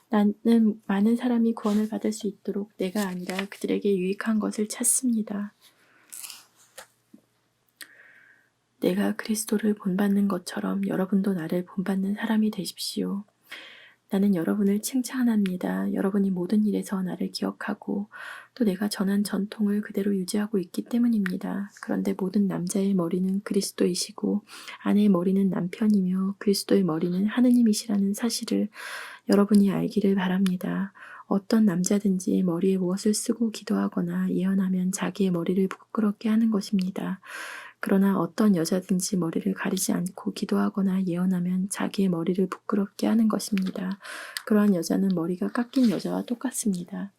나는 많은 사람이 구원을 받을 수 있도록 내가 아니라 그들에게 유익한 것을 찾습니다. 내가 그리스도를 본받는 것처럼 여러분도 나를 본받는 사람이 되십시오. 나는 여러분을 칭찬합니다. 여러분이 모든 일에서 나를 기억하고 또 내가 전한 전통을 그대로 유지하고 있기 때문입니다. 그런데 모든 남자의 머리는 그리스도이시고 아내의 머리는 남편이며 그리스도의 머리는 하느님이시라는 사실을 여러분이 알기를 바랍니다. 어떤 남자든지 머리에 무엇을 쓰고 기도하거나 예언하면 자기의 머리를 부끄럽게 하는 것입니다. 그러나 어떤 여자든지 머리를 가리지 않고 기도하거나 예언하면 자기의 머리를 부끄럽게 하는 것입니다. 그러한 여자는 머리가 깎인 여자와 똑같습니다.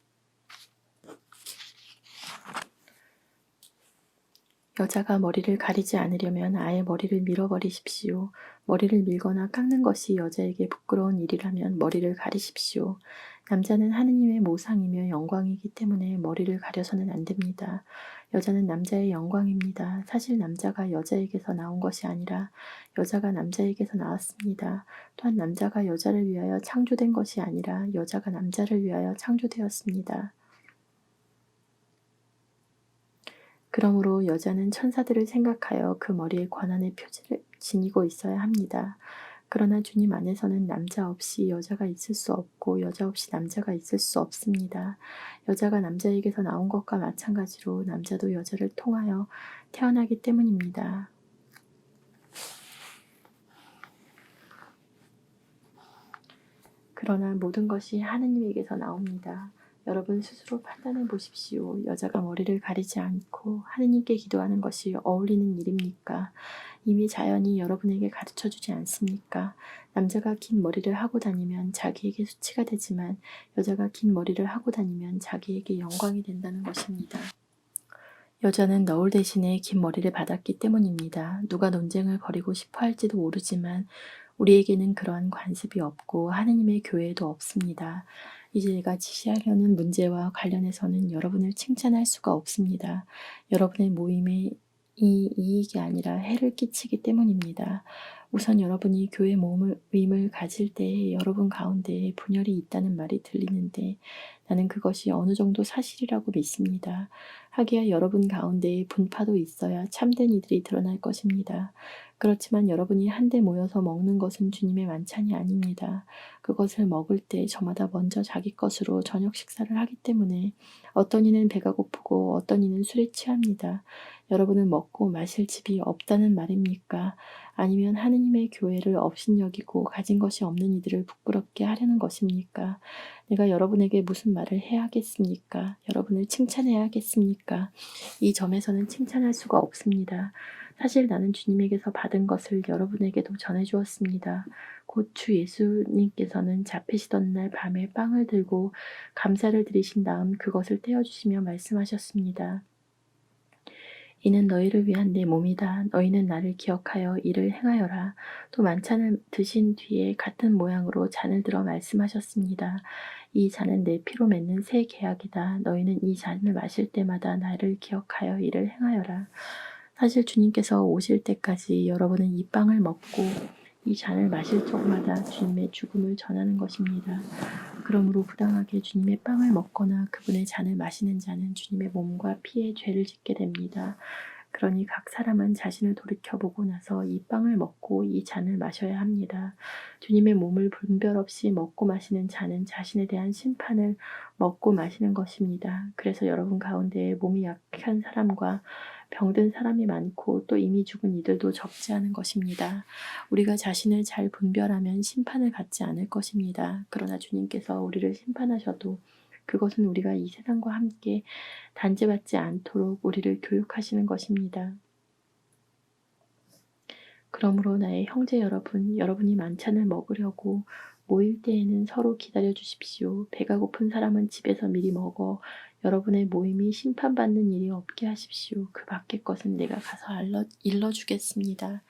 여자가 머리를 가리지 않으려면 아예 머리를 밀어버리십시오. 머리를 밀거나 깎는 것이 여자에게 부끄러운 일이라면 머리를 가리십시오. 남자는 하느님의 모상이며 영광이기 때문에 머리를 가려서는 안 됩니다. 여자는 남자의 영광입니다. 사실 남자가 여자에게서 나온 것이 아니라 여자가 남자에게서 나왔습니다. 또한 남자가 여자를 위하여 창조된 것이 아니라 여자가 남자를 위하여 창조되었습니다. 그러므로 여자는 천사들을 생각하여 그 머리에 권한의 표지를 지니고 있어야 합니다. 그러나 주님 안에서는 남자 없이 여자가 있을 수 없고 여자 없이 남자가 있을 수 없습니다. 여자가 남자에게서 나온 것과 마찬가지로 남자도 여자를 통하여 태어나기 때문입니다. 그러나 모든 것이 하느님에게서 나옵니다. 여러분 스스로 판단해 보십시오. 여자가 머리를 가리지 않고 하느님께 기도하는 것이 어울리는 일입니까? 이미 자연이 여러분에게 가르쳐 주지 않습니까? 남자가 긴 머리를 하고 다니면 자기에게 수치가 되지만 여자가 긴 머리를 하고 다니면 자기에게 영광이 된다는 것입니다. 여자는 너울 대신에 긴 머리를 받았기 때문입니다. 누가 논쟁을 벌이고 싶어 할지도 모르지만 우리에게는 그러한 관습이 없고 하느님의 교회에도 없습니다. 이제 내가 지시하려는 문제와 관련해서는 여러분을 칭찬할 수가 없습니다. 여러분의 모임에 이익이 아니라 해를 끼치기 때문입니다. 우선 여러분이 교회 모임을 가질 때 여러분 가운데 분열이 있다는 말이 들리는데 나는 그것이 어느 정도 사실이라고 믿습니다. 하기야 여러분 가운데 분파도 있어야 참된 이들이 드러날 것입니다. 그렇지만 여러분이 한데 모여서 먹는 것은 주님의 만찬이 아닙니다. 그것을 먹을 때 저마다 먼저 자기 것으로 저녁 식사를 하기 때문에 어떤 이는 배가 고프고 어떤 이는 술에 취합니다. 여러분은 먹고 마실 집이 없다는 말입니까? 아니면 하느님의 교회를 업신여기고 가진 것이 없는 이들을 부끄럽게 하려는 것입니까? 내가 여러분에게 무슨 말을 해야겠습니까? 여러분을 칭찬해야겠습니까? 이 점에서는 칭찬할 수가 없습니다. 사실 나는 주님에게서 받은 것을 여러분에게도 전해주었습니다. 곧 주 예수님께서는 잡히시던 날 밤에 빵을 들고 감사를 드리신 다음 그것을 떼어주시며 말씀하셨습니다. 이는 너희를 위한 내 몸이다. 너희는 나를 기억하여 이를 행하여라. 또 만찬을 드신 뒤에 같은 모양으로 잔을 들어 말씀하셨습니다. 이 잔은 내 피로 맺는 새 계약이다. 너희는 이 잔을 마실 때마다 나를 기억하여 이를 행하여라. 사실 주님께서 오실 때까지 여러분은 이 빵을 먹고 이 잔을 마실 적마다 주님의 죽음을 전하는 것입니다. 그러므로 부당하게 주님의 빵을 먹거나 그분의 잔을 마시는 자는 주님의 몸과 피에 죄를 짓게 됩니다. 그러니 각 사람은 자신을 돌이켜보고 나서 이 빵을 먹고 이 잔을 마셔야 합니다. 주님의 몸을 분별 없이 먹고 마시는 자는 자신에 대한 심판을 먹고 마시는 것입니다. 그래서 여러분 가운데 몸이 약한 사람과 병든 사람이 많고 또 이미 죽은 이들도 적지 않은 것입니다. 우리가 자신을 잘 분별하면 심판을 받지 않을 것입니다. 그러나 주님께서 우리를 심판하셔도 그것은 우리가 이 세상과 함께 단죄받지 않도록 우리를 교육하시는 것입니다. 그러므로 나의 형제 여러분, 여러분이 만찬을 먹으려고 모일 때에는 서로 기다려 주십시오. 배가 고픈 사람은 집에서 미리 먹어 여러분의 모임이 심판받는 일이 없게 하십시오. 그 밖의 것은 내가 가서 일러주겠습니다.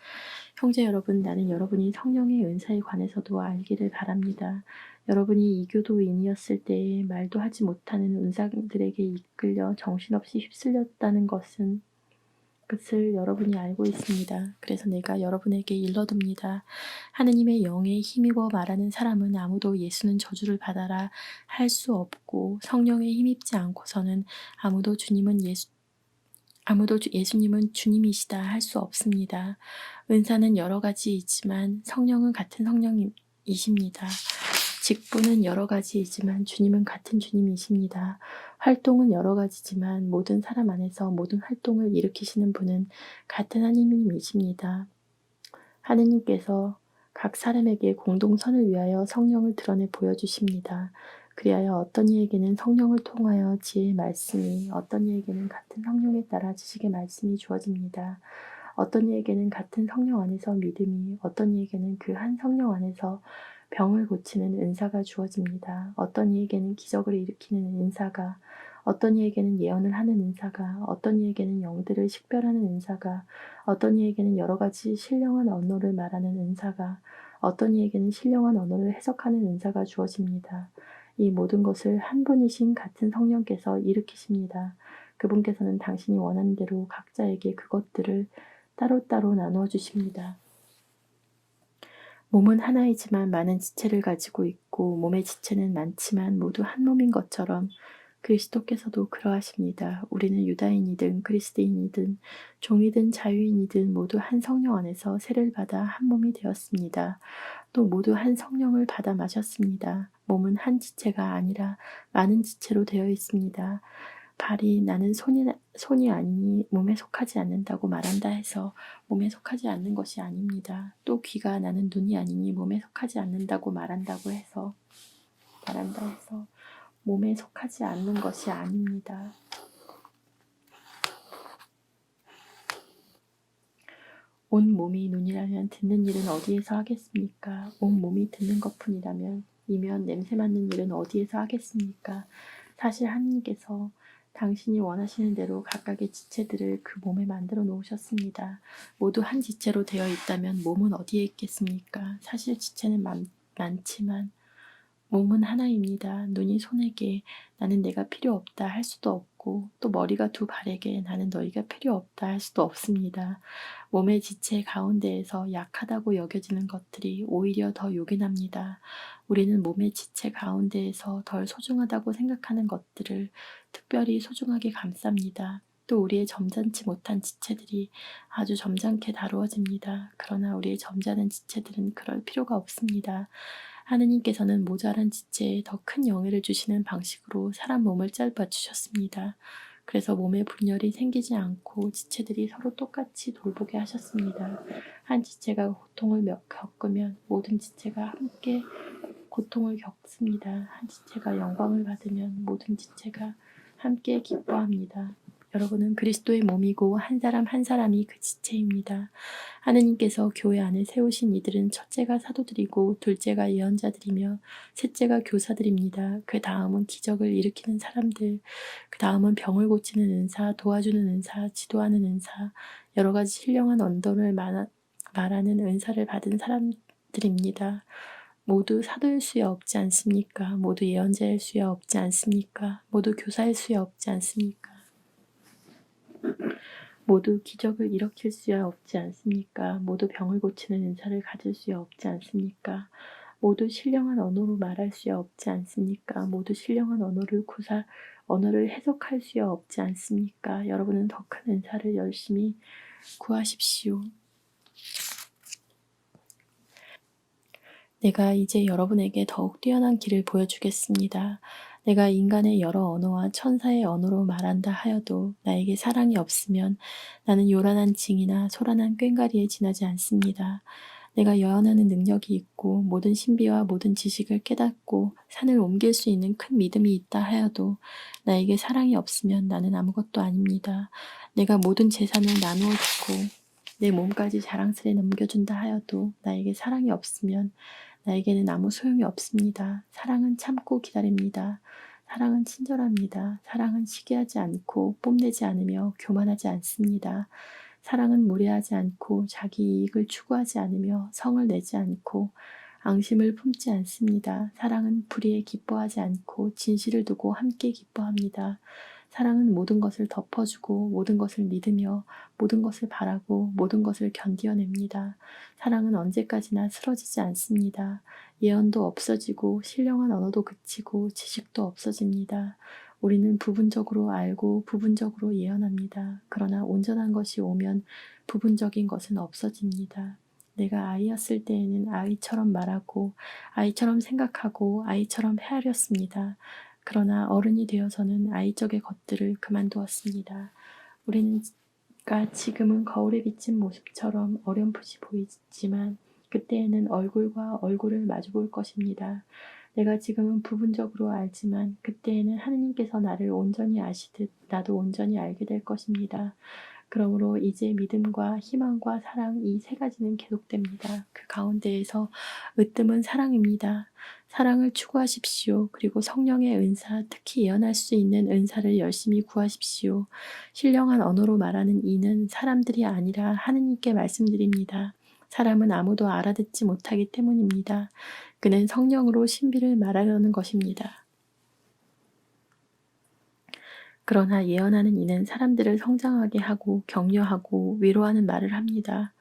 형제 여러분, 나는 여러분이 성령의 은사에 관해서도 알기를 바랍니다. 여러분이 이교도인이었을 때에 말도 하지 못하는 은사들에게 이끌려 정신없이 휩쓸렸다는 것을 여러분이 알고 있습니다. 그래서 내가 여러분에게 일러둡니다. 하느님의 영에 힘입어 말하는 사람은 아무도 예수는 저주를 받아라 할 수 없고 성령에 힘입지 않고서는 아무도 예수님은 주님이시다 할 수 없습니다. 은사는 여러 가지이지만 성령은 같은 성령이십니다. 직분은 여러 가지이지만 주님은 같은 주님이십니다. 활동은 여러 가지지만 모든 사람 안에서 모든 활동을 일으키시는 분은 같은 하느님이십니다. 하느님께서 각 사람에게 공동선을 위하여 성령을 드러내 보여주십니다. 그리하여 어떤 이에게는 성령을 통하여 지혜의 말씀이, 어떤 이에게는 같은 성령에 따라 지식의 말씀이 주어집니다. 어떤 이에게는 같은 성령 안에서 믿음이, 어떤 이에게는 그 한 성령 안에서 병을 고치는 은사가 주어집니다. 어떤 이에게는 기적을 일으키는 은사가, 어떤 이에게는 예언을 하는 은사가, 어떤 이에게는 영들을 식별하는 은사가, 어떤 이에게는 여러 가지 신령한 언어를 말하는 은사가, 어떤 이에게는 신령한 언어를 해석하는 은사가 주어집니다. 이 모든 것을 한 분이신 같은 성령께서 일으키십니다. 그분께서는 당신이 원하는 대로 각자에게 그것들을 따로따로 나누어 주십니다. 몸은 하나이지만 많은 지체를 가지고 있고 몸의 지체는 많지만 모두 한 몸인 것처럼 그리스도께서도 그러하십니다. 우리는 유다인이든 그리스도인이든 종이든 자유인이든 모두 한 성령 안에서 세를 받아 한 몸이 되었습니다. 또 모두 한 성령을 받아 마셨습니다. 몸은 한 지체가 아니라 많은 지체로 되어 있습니다. 발이 나는 손이 아니니 몸에 속하지 않는다고 말한다 해서 몸에 속하지 않는 것이 아닙니다. 또 귀가 나는 눈이 아니니 몸에 속하지 않는다고 말한다 해서 몸에 속하지 않는 것이 아닙니다. 온 몸이 눈이라면 듣는 일은 어디에서 하겠습니까? 온 몸이 듣는 것뿐이라면 이면 냄새 맡는 일은 어디에서 하겠습니까? 사실 하느님께서 당신이 원하시는 대로 각각의 지체들을 그 몸에 만들어 놓으셨습니다. 모두 한 지체로 되어 있다면 몸은 어디에 있겠습니까? 사실 지체는 많지만 몸은 하나입니다. 눈이 손에게 나는 내가 필요 없다 할 수도 없고 또 머리가 두 발에게 나는 너희가 필요 없다 할 수도 없습니다. 몸의 지체 가운데에서 약하다고 여겨지는 것들이 오히려 더 요긴합니다. 우리는 몸의 지체 가운데에서 덜 소중하다고 생각하는 것들을 특별히 소중하게 감쌉니다. 또 우리의 점잖지 못한 지체들이 아주 점잖게 다루어집니다. 그러나 우리의 점잖은 지체들은 그럴 필요가 없습니다. 하느님께서는 모자란 지체에 더 큰 영예를 주시는 방식으로 사람 몸을 짧아 주셨습니다. 그래서 몸에 분열이 생기지 않고 지체들이 서로 똑같이 돌보게 하셨습니다. 한 지체가 고통을 겪으면 모든 지체가 함께 고통을 겪습니다. 한 지체가 영광을 받으면 모든 지체가 함께 기뻐합니다. 여러분은 그리스도의 몸이고 한 사람 한 사람이 그 지체입니다. 하느님께서 교회 안에 세우신 이들은 첫째가 사도들이고 둘째가 예언자들이며 셋째가 교사들입니다. 그 다음은 기적을 일으키는 사람들, 그 다음은 병을 고치는 은사, 도와주는 은사, 지도하는 은사, 여러 가지 신령한 언어를 말하는 은사를 받은 사람들입니다. 모두 사도일 수야 없지 않습니까? 모두 예언자일 수야 없지 않습니까? 모두 교사일 수야 없지 않습니까? 모두 기적을 일으킬 수야 없지 않습니까? 모두 병을 고치는 은사를 가질 수야 없지 않습니까? 모두 신령한 언어로 말할 수야 없지 않습니까? 모두 신령한 언어를 해석할 수야 없지 않습니까? 여러분은 더 큰 은사를 열심히 구하십시오. 내가 이제 여러분에게 더욱 뛰어난 길을 보여주겠습니다. 내가 인간의 여러 언어와 천사의 언어로 말한다 하여도 나에게 사랑이 없으면 나는 요란한 징이나 소란한 꽹과리에 지나지 않습니다. 내가 예언하는 능력이 있고 모든 신비와 모든 지식을 깨닫고 산을 옮길 수 있는 큰 믿음이 있다 하여도 나에게 사랑이 없으면 나는 아무것도 아닙니다. 내가 모든 재산을 나누어 주고 내 몸까지 자랑스레 넘겨준다 하여도 나에게 사랑이 없으면 나에게는 아무 소용이 없습니다. 사랑은 참고 기다립니다. 사랑은 친절합니다. 사랑은 시기하지 않고 뽐내지 않으며 교만하지 않습니다. 사랑은 무례하지 않고 자기 이익을 추구하지 않으며 성을 내지 않고 앙심을 품지 않습니다. 사랑은 불의에 기뻐하지 않고 진실을 두고 함께 기뻐합니다. 사랑은 모든 것을 덮어주고 모든 것을 믿으며 모든 것을 바라고 모든 것을 견디어냅니다. 사랑은 언제까지나 쓰러지지 않습니다. 예언도 없어지고 신령한 언어도 그치고 지식도 없어집니다. 우리는 부분적으로 알고 부분적으로 예언합니다. 그러나 온전한 것이 오면 부분적인 것은 없어집니다. 내가 아이였을 때에는 아이처럼 말하고 아이처럼 생각하고 아이처럼 헤아렸습니다. 그러나 어른이 되어서는 아이적의 것들을 그만두었습니다. 우리는 지금은 거울에 비친 모습처럼 어렴풋이 보이지만 그때에는 얼굴과 얼굴을 마주볼 것입니다. 내가 지금은 부분적으로 알지만 그때에는 하느님께서 나를 온전히 아시듯 나도 온전히 알게 될 것입니다. 그러므로 이제 믿음과 희망과 사랑 이 세 가지는 계속됩니다. 그 가운데에서 으뜸은 사랑입니다. 사랑을 추구하십시오. 그리고 성령의 은사, 특히 예언할 수 있는 은사를 열심히 구하십시오. 신령한 언어로 말하는 이는 사람들이 아니라 하느님께 말씀드립니다. 사람은 아무도 알아듣지 못하기 때문입니다. 그는 성령으로 신비를 말하려는 것입니다. 그러나 예언하는 이는 사람들을 성장하게 하고 격려하고 위로하는 말을 합니다.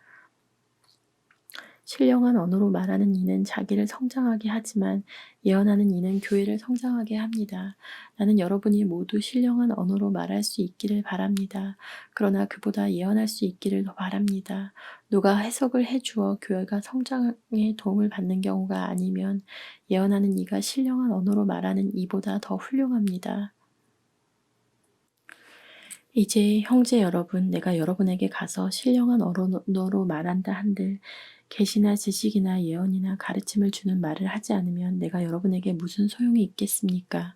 신령한 언어로 말하는 이는 자기를 성장하게 하지만 예언하는 이는 교회를 성장하게 합니다. 나는 여러분이 모두 신령한 언어로 말할 수 있기를 바랍니다. 그러나 그보다 예언할 수 있기를 더 바랍니다. 누가 해석을 해주어 교회가 성장에 도움을 받는 경우가 아니면 예언하는 이가 신령한 언어로 말하는 이보다 더 훌륭합니다. 이제 형제 여러분, 내가 여러분에게 가서 신령한 언어로 말한다 한들 계시나 지식이나 예언이나 가르침을 주는 말을 하지 않으면 내가 여러분에게 무슨 소용이 있겠습니까?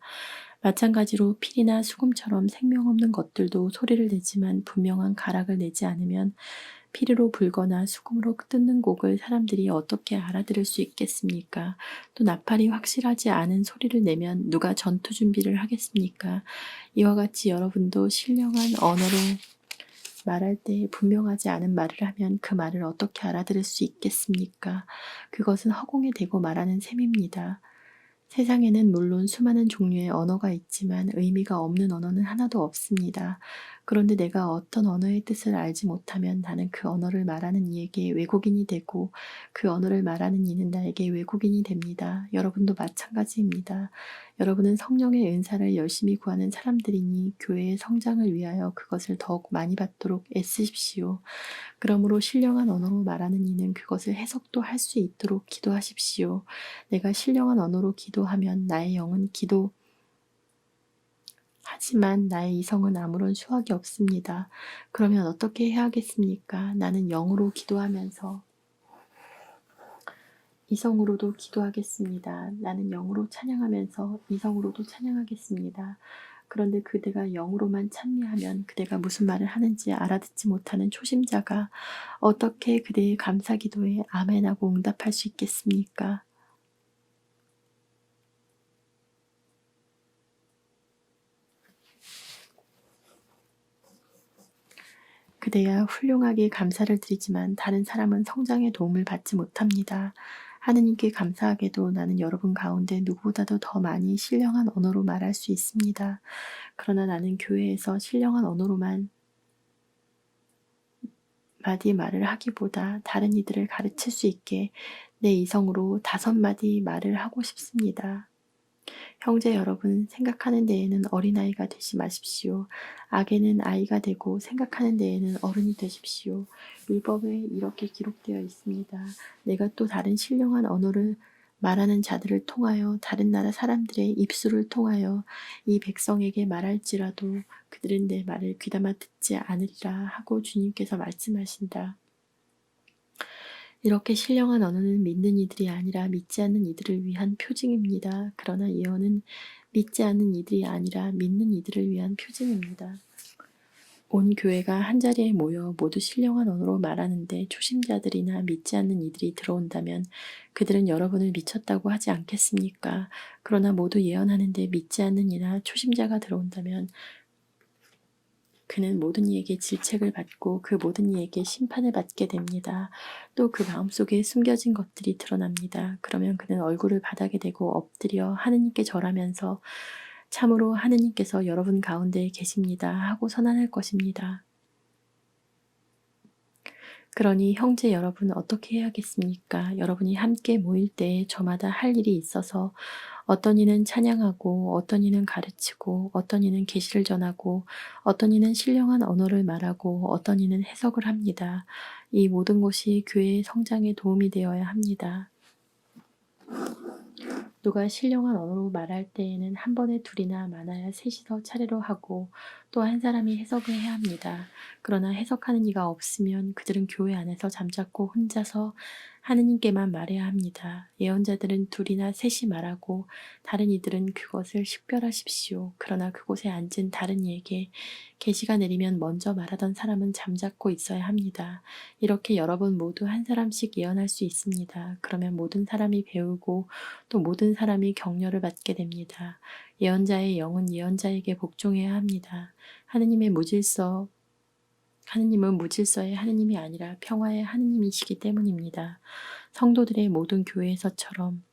마찬가지로 필이나 수금처럼 생명 없는 것들도 소리를 내지만 분명한 가락을 내지 않으면 피리로 불거나 수금으로 뜯는 곡을 사람들이 어떻게 알아들을 수 있겠습니까? 또 나팔이 확실하지 않은 소리를 내면 누가 전투 준비를 하겠습니까? 이와 같이 여러분도 신령한 언어로 말할 때 분명하지 않은 말을 하면 그 말을 어떻게 알아들을 수 있겠습니까? 그것은 허공에 대고 말하는 셈입니다. 세상에는 물론 수많은 종류의 언어가 있지만 의미가 없는 언어는 하나도 없습니다. 그런데 내가 어떤 언어의 뜻을 알지 못하면 나는 그 언어를 말하는 이에게 외국인이 되고 그 언어를 말하는 이는 나에게 외국인이 됩니다. 여러분도 마찬가지입니다. 여러분은 성령의 은사를 열심히 구하는 사람들이니 교회의 성장을 위하여 그것을 더욱 많이 받도록 애쓰십시오. 그러므로 신령한 언어로 말하는 이는 그것을 해석도 할 수 있도록 기도하십시오. 내가 신령한 언어로 기도하면 나의 영은 하지만 나의 이성은 아무런 수확이 없습니다. 그러면 어떻게 해야겠습니까? 나는 영으로 기도하면서 이성으로도 기도하겠습니다. 나는 영으로 찬양하면서 이성으로도 찬양하겠습니다. 그런데 그대가 영으로만 찬미하면 그대가 무슨 말을 하는지 알아듣지 못하는 초심자가 어떻게 그대의 감사 기도에 아멘하고 응답할 수 있겠습니까? 그대야 훌륭하게 감사를 드리지만 다른 사람은 성장에 도움을 받지 못합니다. 하느님께 감사하게도 나는 여러분 가운데 누구보다도 더 많이 신령한 언어로 말할 수 있습니다. 그러나 나는 교회에서 신령한 언어로만 마디 말을 하기보다 다른 이들을 가르칠 수 있게 내 이성으로 5마디 말을 하고 싶습니다. 형제 여러분, 생각하는 데에는 어린아이가 되지 마십시오. 악에는 아이가 되고 생각하는 데에는 어른이 되십시오. 율법에 이렇게 기록되어 있습니다. 내가 또 다른 신령한 언어를 말하는 자들을 통하여 다른 나라 사람들의 입술을 통하여 이 백성에게 말할지라도 그들은 내 말을 귀담아 듣지 않으리라 하고 주님께서 말씀하신다. 이렇게 신령한 언어는 믿는 이들이 아니라 믿지 않는 이들을 위한 표징입니다. 그러나 예언은 믿지 않는 이들이 아니라 믿는 이들을 위한 표징입니다. 온 교회가 한자리에 모여 모두 신령한 언어로 말하는데 초심자들이나 믿지 않는 이들이 들어온다면 그들은 여러분을 미쳤다고 하지 않겠습니까? 그러나 모두 예언하는데 믿지 않는 이나 초심자가 들어온다면 그는 모든 이에게 질책을 받고 그 모든 이에게 심판을 받게 됩니다. 또 그 마음속에 숨겨진 것들이 드러납니다. 그러면 그는 얼굴을 바닥에 대고 엎드려 하느님께 절하면서 참으로 하느님께서 여러분 가운데 계십니다 하고 선언할 것입니다. 그러니 형제 여러분 어떻게 해야겠습니까? 여러분이 함께 모일 때에 저마다 할 일이 있어서 어떤 이는 찬양하고 어떤 이는 가르치고 어떤 이는 계시를 전하고 어떤 이는 신령한 언어를 말하고 어떤 이는 해석을 합니다. 이 모든 것이 교회의 성장에 도움이 되어야 합니다. 누가 신령한 언어로 말할 때에는 한 번에 둘이나 많아야 셋이서 차례로 하고 또 한 사람이 해석을 해야 합니다. 그러나 해석하는 이가 없으면 그들은 교회 안에서 잠자코 혼자서 하느님께만 말해야 합니다. 예언자들은 둘이나 셋이 말하고 다른 이들은 그것을 식별하십시오. 그러나 그곳에 앉은 다른 이에게 계시가 내리면 먼저 말하던 사람은 잠자코 있어야 합니다. 이렇게 여러분 모두 한 사람씩 예언할 수 있습니다. 그러면 모든 사람이 배우고 또 모든 사람이 격려를 받게 됩니다. 예언자의 영은 예언자에게 복종해야 합니다. 하느님은 무질서의 하느님이 아니라 평화의 하느님이시기 때문입니다. 성도들의 모든 교회에서처럼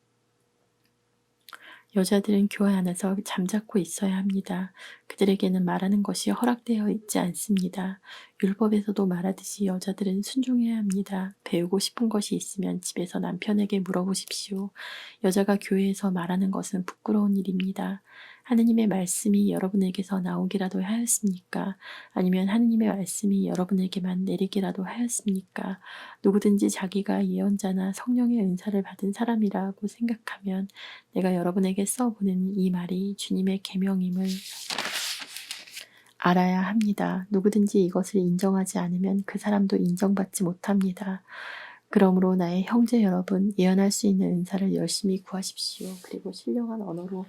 여자들은 교회 안에서 잠자코 있어야 합니다. 그들에게는 말하는 것이 허락되어 있지 않습니다. 율법에서도 말하듯이 여자들은 순종해야 합니다. 배우고 싶은 것이 있으면 집에서 남편에게 물어보십시오. 여자가 교회에서 말하는 것은 부끄러운 일입니다. 하느님의 말씀이 여러분에게서 나오기라도 하였습니까? 아니면 하느님의 말씀이 여러분에게만 내리기라도 하였습니까? 누구든지 자기가 예언자나 성령의 은사를 받은 사람이라고 생각하면 내가 여러분에게 써보낸 이 말이 주님의 계명임을 알아야 합니다. 누구든지 이것을 인정하지 않으면 그 사람도 인정받지 못합니다. 그러므로 나의 형제 여러분, 예언할 수 있는 은사를 열심히 구하십시오. 그리고 신령한 언어로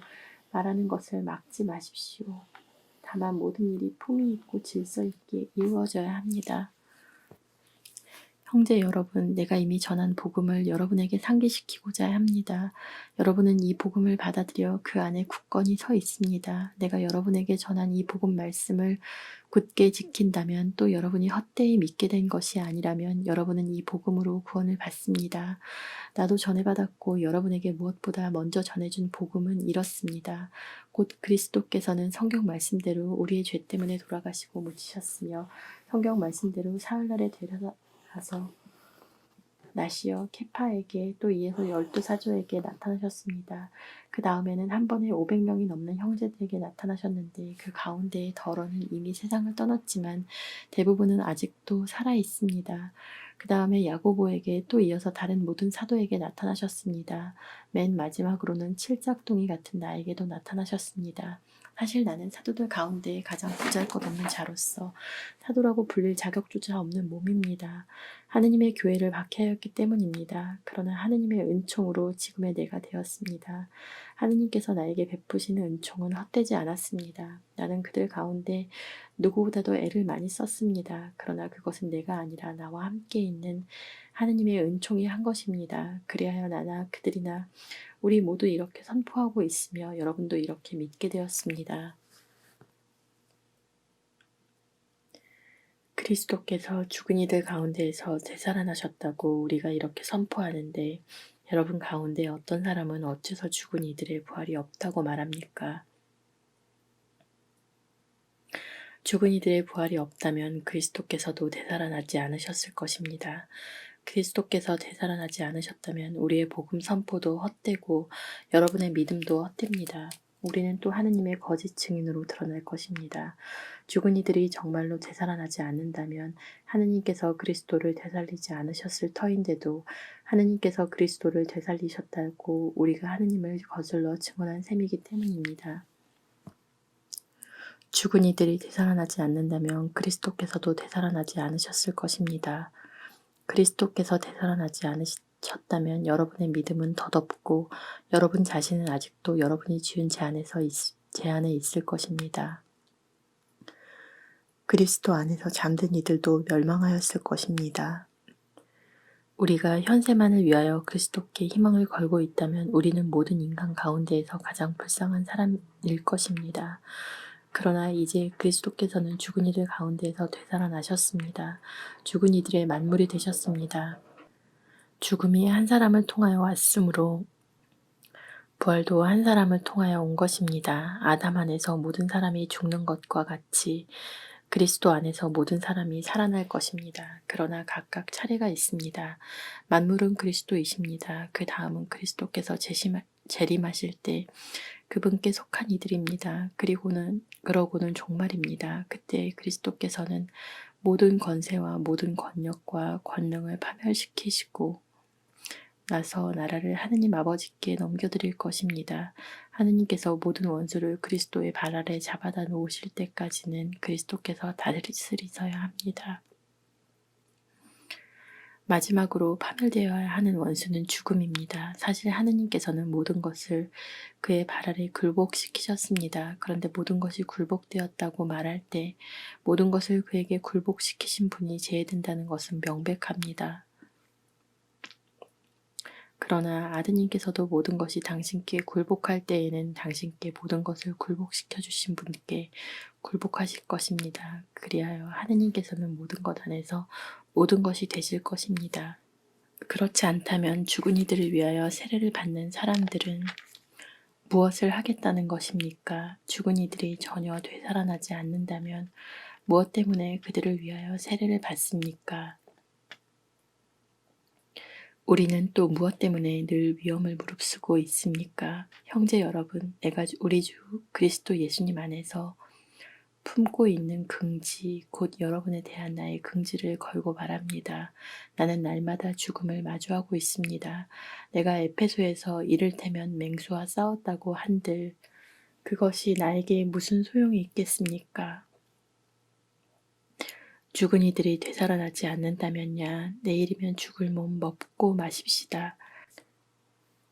말하는 것을 막지 마십시오. 다만 모든 일이 품위 있고 질서 있게 이루어져야 합니다. 형제 여러분, 내가 이미 전한 복음을 여러분에게 상기시키고자 합니다. 여러분은 이 복음을 받아들여 그 안에 굳건히 서 있습니다. 내가 여러분에게 전한 이 복음 말씀을 굳게 지킨다면 또 여러분이 헛되이 믿게 된 것이 아니라면 여러분은 이 복음으로 구원을 받습니다. 나도 전해받았고 여러분에게 무엇보다 먼저 전해준 복음은 이렇습니다. 곧 그리스도께서는 성경 말씀대로 우리의 죄 때문에 돌아가시고 묻히셨으며 성경 말씀대로 사흘날에 데려가서 나시어 케파에게 또 이에서 12사도에게 나타나셨습니다. 그 다음에는 한 번에 500명이 넘는 형제들에게 나타나셨는데 그 가운데에 덜어는 이미 세상을 떠났지만 대부분은 아직도 살아 있습니다. 그 다음에 야고보에게 또 이어서 다른 모든 사도에게 나타나셨습니다. 맨 마지막으로는 칠짝둥이 같은 나에게도 나타나셨습니다. 사실 나는 사도들 가운데 가장 보잘것없는 자로서 사도라고 불릴 자격조차 없는 몸입니다. 하느님의 교회를 박해하였기 때문입니다. 그러나 하느님의 은총으로 지금의 내가 되었습니다. 하느님께서 나에게 베푸시는 은총은 헛되지 않았습니다. 나는 그들 가운데 누구보다도 애를 많이 썼습니다. 그러나 그것은 내가 아니라 나와 함께 있는 하느님의 은총이 한 것입니다. 그리하여 나나 그들이나 우리 모두 이렇게 선포하고 있으며 여러분도 이렇게 믿게 되었습니다. 그리스도께서 죽은 이들 가운데에서 되살아나셨다고 우리가 이렇게 선포하는데 여러분 가운데 어떤 사람은 어째서 죽은 이들의 부활이 없다고 말합니까? 죽은 이들의 부활이 없다면 그리스도께서도 되살아나지 않으셨을 것입니다. 그리스도께서 되살아나지 않으셨다면 우리의 복음 선포도 헛되고 여러분의 믿음도 헛됩니다. 우리는 또 하느님의 거짓 증인으로 드러날 것입니다. 죽은 이들이 정말로 되살아나지 않는다면 하느님께서 그리스도를 되살리지 않으셨을 터인데도 하느님께서 그리스도를 되살리셨다고 우리가 하느님을 거슬러 증언한 셈이기 때문입니다. 죽은 이들이 되살아나지 않는다면 그리스도께서도 되살아나지 않으셨을 것입니다. 그리스도께서 되살아나지 않으셨다면 여러분의 믿음은 덧없고 여러분 자신은 아직도 여러분이 지은 죄 안에 있을 것입니다. 그리스도 안에서 잠든 이들도 멸망하였을 것입니다. 우리가 현세만을 위하여 그리스도께 희망을 걸고 있다면 우리는 모든 인간 가운데에서 가장 불쌍한 사람일 것입니다. 그러나 이제 그리스도께서는 죽은 이들 가운데에서 되살아나셨습니다. 죽은 이들의 만물이 되셨습니다. 죽음이 한 사람을 통하여 왔으므로 부활도 한 사람을 통하여 온 것입니다. 아담 안에서 모든 사람이 죽는 것과 같이 그리스도 안에서 모든 사람이 살아날 것입니다. 그러나 각각 차례가 있습니다. 만물은 그리스도이십니다. 그 다음은 그리스도께서 재림하실 때 그분께 속한 이들입니다. 그러고는 종말입니다. 그때 그리스도께서는 모든 권세와 모든 권력과 권능을 파멸시키시고 나서 나라를 하느님 아버지께 넘겨드릴 것입니다. 하느님께서 모든 원수를 그리스도의 발 아래 잡아다 놓으실 때까지는 그리스도께서 다스리셔야 합니다. 마지막으로 파멸되어야 하는 원수는 죽음입니다. 사실 하느님께서는 모든 것을 그의 발 아래 굴복시키셨습니다. 그런데 모든 것이 굴복되었다고 말할 때 모든 것을 그에게 굴복시키신 분이 제해된다는 것은 명백합니다. 그러나 아드님께서도 모든 것이 당신께 굴복할 때에는 당신께 모든 것을 굴복시켜 주신 분께 굴복하실 것입니다. 그리하여 하느님께서는 모든 것 안에서 모든 것이 되실 것입니다. 그렇지 않다면 죽은 이들을 위하여 세례를 받는 사람들은 무엇을 하겠다는 것입니까? 죽은 이들이 전혀 되살아나지 않는다면 무엇 때문에 그들을 위하여 세례를 받습니까? 우리는 또 무엇 때문에 늘 위험을 무릅쓰고 있습니까? 형제 여러분, 내가 우리 주 그리스도 예수님 안에서 품고 있는 긍지, 곧 여러분에 대한 나의 긍지를 걸고 말합니다. 나는 날마다 죽음을 마주하고 있습니다. 내가 에페소에서 이를테면 맹수와 싸웠다고 한들 그것이 나에게 무슨 소용이 있겠습니까? 죽은 이들이 되살아나지 않는다면야 내일이면 죽을 몸 먹고 마십시다.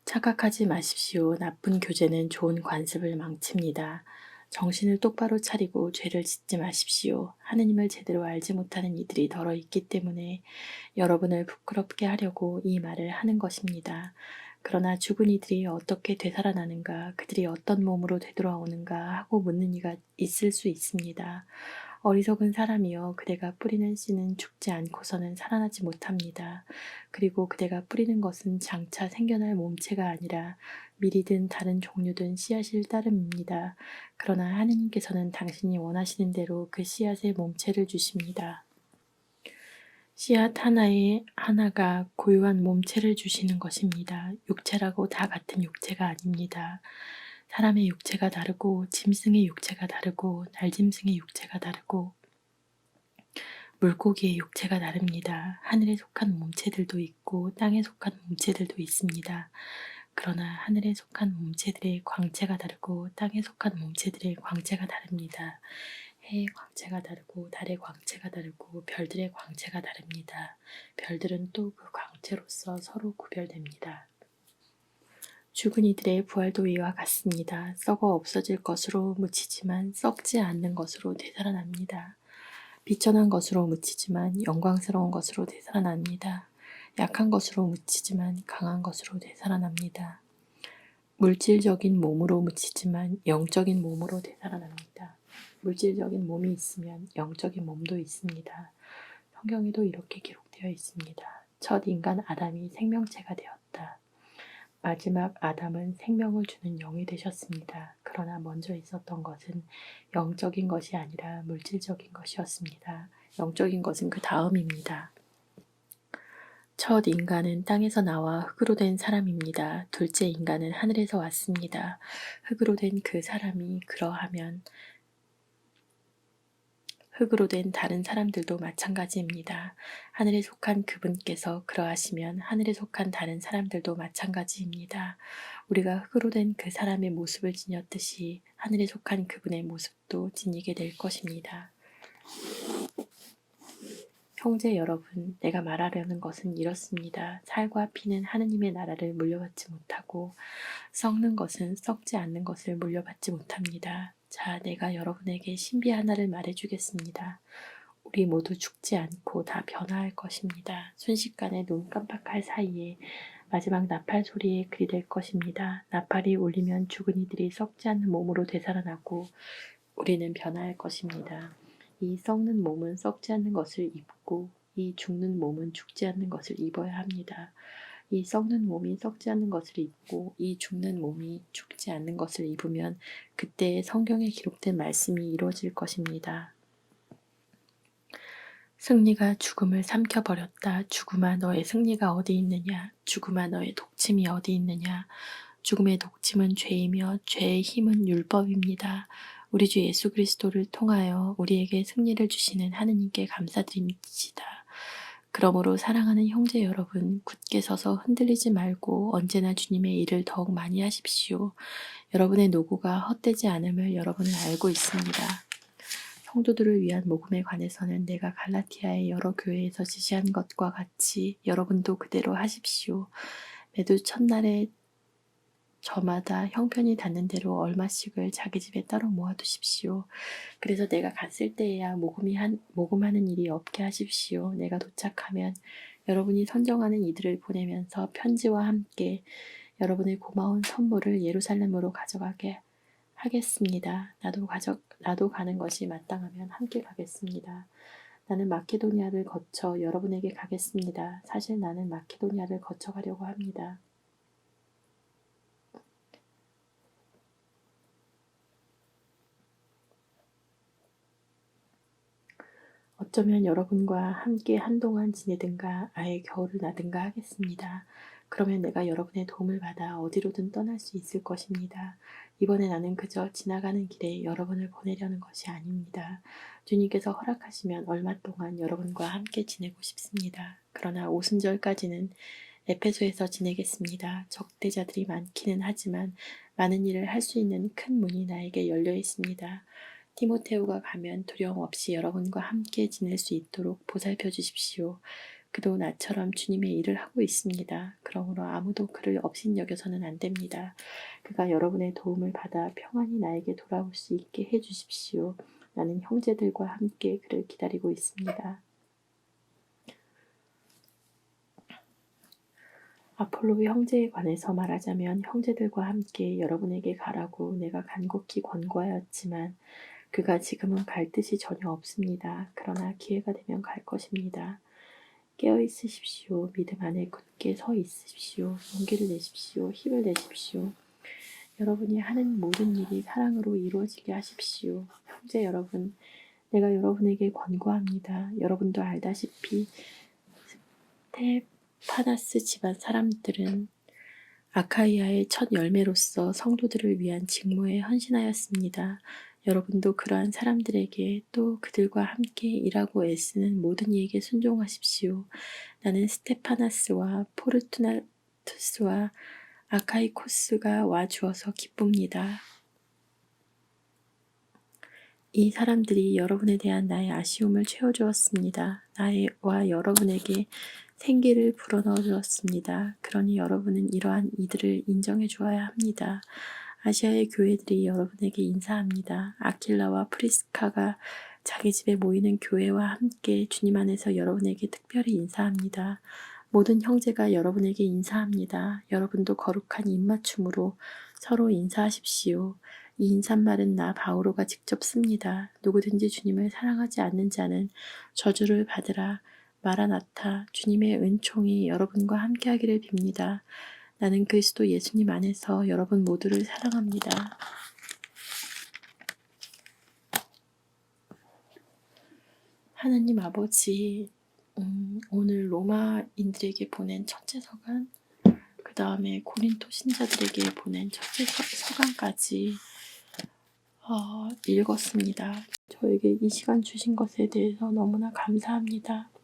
착각하지 마십시오. 나쁜 교제는 좋은 관습을 망칩니다. 정신을 똑바로 차리고 죄를 짓지 마십시오. 하느님을 제대로 알지 못하는 이들이 더러 있기 때문에 여러분을 부끄럽게 하려고 이 말을 하는 것입니다. 그러나 죽은 이들이 어떻게 되살아나는가, 그들이 어떤 몸으로 되돌아오는가 하고 묻는 이가 있을 수 있습니다. 어리석은 사람이여, 그대가 뿌리는 씨는 죽지 않고서는 살아나지 못합니다. 그리고 그대가 뿌리는 것은 장차 생겨날 몸체가 아니라 밀이든 다른 종류든 씨앗일 따름입니다. 그러나 하느님께서는 당신이 원하시는 대로 그 씨앗의 몸체를 주십니다. 씨앗 하나에 하나가 고유한 몸체를 주시는 것입니다. 육체라고 다 같은 육체가 아닙니다. 사람의 육체가 다르고 짐승의 육체가 다르고 날짐승의 육체가 다르고 물고기의 육체가 다릅니다. 하늘에 속한 몸체들도 있고 땅에 속한 몸체들도 있습니다. 그러나 하늘에 속한 몸체들의 광채가 다르고 땅에 속한 몸체들의 광채가 다릅니다. 해의 광채가 다르고 달의 광채가 다르고 별들의 광채가 다릅니다. 별들은 또 그 광채로서 서로 구별됩니다. 죽은 이들의 부활도 이와 같습니다. 썩어 없어질 것으로 묻히지만 썩지 않는 것으로 되살아납니다. 비천한 것으로 묻히지만 영광스러운 것으로 되살아납니다. 약한 것으로 묻히지만 강한 것으로 되살아납니다. 물질적인 몸으로 묻히지만 영적인 몸으로 되살아납니다. 물질적인 몸이 있으면 영적인 몸도 있습니다. 성경에도 이렇게 기록되어 있습니다. 첫 인간 아담이 생명체가 되었다. 마지막 아담은 생명을 주는 영이 되셨습니다. 그러나 먼저 있었던 것은 영적인 것이 아니라 물질적인 것이었습니다. 영적인 것은 그 다음입니다. 첫 인간은 땅에서 나와 흙으로 된 사람입니다. 둘째 인간은 하늘에서 왔습니다. 흙으로 된 그 사람이 그러하면 흙으로 된 다른 사람들도 마찬가지입니다. 하늘에 속한 그분께서 그러하시면 하늘에 속한 다른 사람들도 마찬가지입니다. 우리가 흙으로 된 그 사람의 모습을 지녔듯이 하늘에 속한 그분의 모습도 지니게 될 것입니다. 형제 여러분, 내가 말하려는 것은 이렇습니다. 살과 피는 하느님의 나라를 물려받지 못하고 썩는 것은 썩지 않는 것을 물려받지 못합니다. 자, 내가 여러분에게 신비 하나를 말해주겠습니다. 우리 모두 죽지 않고 다 변화할 것입니다. 순식간에 눈 깜빡할 사이에 마지막 나팔 소리에 그리 될 것입니다. 나팔이 울리면 죽은 이들이 썩지 않는 몸으로 되살아나고 우리는 변화할 것입니다. 이 썩는 몸은 썩지 않는 것을 입고 이 죽는 몸은 죽지 않는 것을 입어야 합니다. 이 썩는 몸이 썩지 않는 것을 입고 이 죽는 몸이 죽지 않는 것을 입으면 그때 성경에 기록된 말씀이 이루어질 것입니다. 승리가 죽음을 삼켜버렸다. 죽음아, 너의 승리가 어디 있느냐? 죽음아, 너의 독침이 어디 있느냐? 죽음의 독침은 죄이며 죄의 힘은 율법입니다. 우리 주 예수 그리스도를 통하여 우리에게 승리를 주시는 하느님께 감사드립니다. 그러므로 사랑하는 형제 여러분, 굳게 서서 흔들리지 말고 언제나 주님의 일을 더욱 많이 하십시오. 여러분의 노고가 헛되지 않음을 여러분은 알고 있습니다. 성도들을 위한 모금에 관해서는 내가 갈라티아의 여러 교회에서 지시한 것과 같이 여러분도 그대로 하십시오. 매주 첫날에 저마다 형편이 닿는 대로 얼마씩을 자기 집에 따로 모아두십시오. 그래서 내가 갔을 때에야 모금하는 일이 없게 하십시오. 내가 도착하면 여러분이 선정하는 이들을 보내면서 편지와 함께 여러분의 고마운 선물을 예루살렘으로 가져가게 하겠습니다. 나도 가는 것이 마땅하면 함께 가겠습니다. 나는 마케도니아를 거쳐 여러분에게 가겠습니다. 사실 나는 마케도니아를 거쳐가려고 합니다. 어쩌면 여러분과 함께 한동안 지내든가 아예 겨울을 나든가 하겠습니다. 그러면 내가 여러분의 도움을 받아 어디로든 떠날 수 있을 것입니다. 이번에 나는 그저 지나가는 길에 여러분을 보내려는 것이 아닙니다. 주님께서 허락하시면 얼마 동안 여러분과 함께 지내고 싶습니다. 그러나 오순절까지는 에페소에서 지내겠습니다. 적대자들이 많기는 하지만 많은 일을 할 수 있는 큰 문이 나에게 열려 있습니다. 티모테오가 가면 두려움 없이 여러분과 함께 지낼 수 있도록 보살펴 주십시오. 그도 나처럼 주님의 일을 하고 있습니다. 그러므로 아무도 그를 업신여겨서는 안 됩니다. 그가 여러분의 도움을 받아 평안히 나에게 돌아올 수 있게 해 주십시오. 나는 형제들과 함께 그를 기다리고 있습니다. 아폴로 형제에 관해서 말하자면 형제들과 함께 여러분에게 가라고 내가 간곡히 권고하였지만 그가 지금은 갈 뜻이 전혀 없습니다. 그러나 기회가 되면 갈 것입니다. 깨어 있으십시오. 믿음 안에 굳게 서 있으십시오. 용기를 내십시오. 힘을 내십시오. 여러분이 하는 모든 일이 사랑으로 이루어지게 하십시오. 형제 여러분, 내가 여러분에게 권고합니다. 여러분도 알다시피 스테파나스 집안 사람들은 아카이아의 첫 열매로서 성도들을 위한 직무에 헌신하였습니다. 여러분도 그러한 사람들에게 또 그들과 함께 일하고 애쓰는 모든 이에게 순종하십시오. 나는 스테파나스와 포르투나투스와 아카이코스가 와 주어서 기쁩니다. 이 사람들이 여러분에 대한 나의 아쉬움을 채워주었습니다. 나와 여러분에게 생기를 불어넣어 주었습니다. 그러니 여러분은 이러한 이들을 인정해 주어야 합니다. 아시아의 교회들이 여러분에게 인사합니다. 아킬라와 프리스카가 자기 집에 모이는 교회와 함께 주님 안에서 여러분에게 특별히 인사합니다. 모든 형제가 여러분에게 인사합니다. 여러분도 거룩한 입맞춤으로 서로 인사하십시오. 이 인사말은 나 바오로가 직접 씁니다. 누구든지 주님을 사랑하지 않는 자는 저주를 받으라. 마라나타, 주님의 은총이 여러분과 함께하기를 빕니다. 나는 그리스도 예수님 안에서 여러분 모두를 사랑합니다. 하나님 아버지, 오늘 로마인들에게 보낸 첫째 서간, 그 다음에 고린토 신자들에게 보낸 첫째 서간까지 읽었습니다. 저에게 이 시간 주신 것에 대해서 너무나 감사합니다.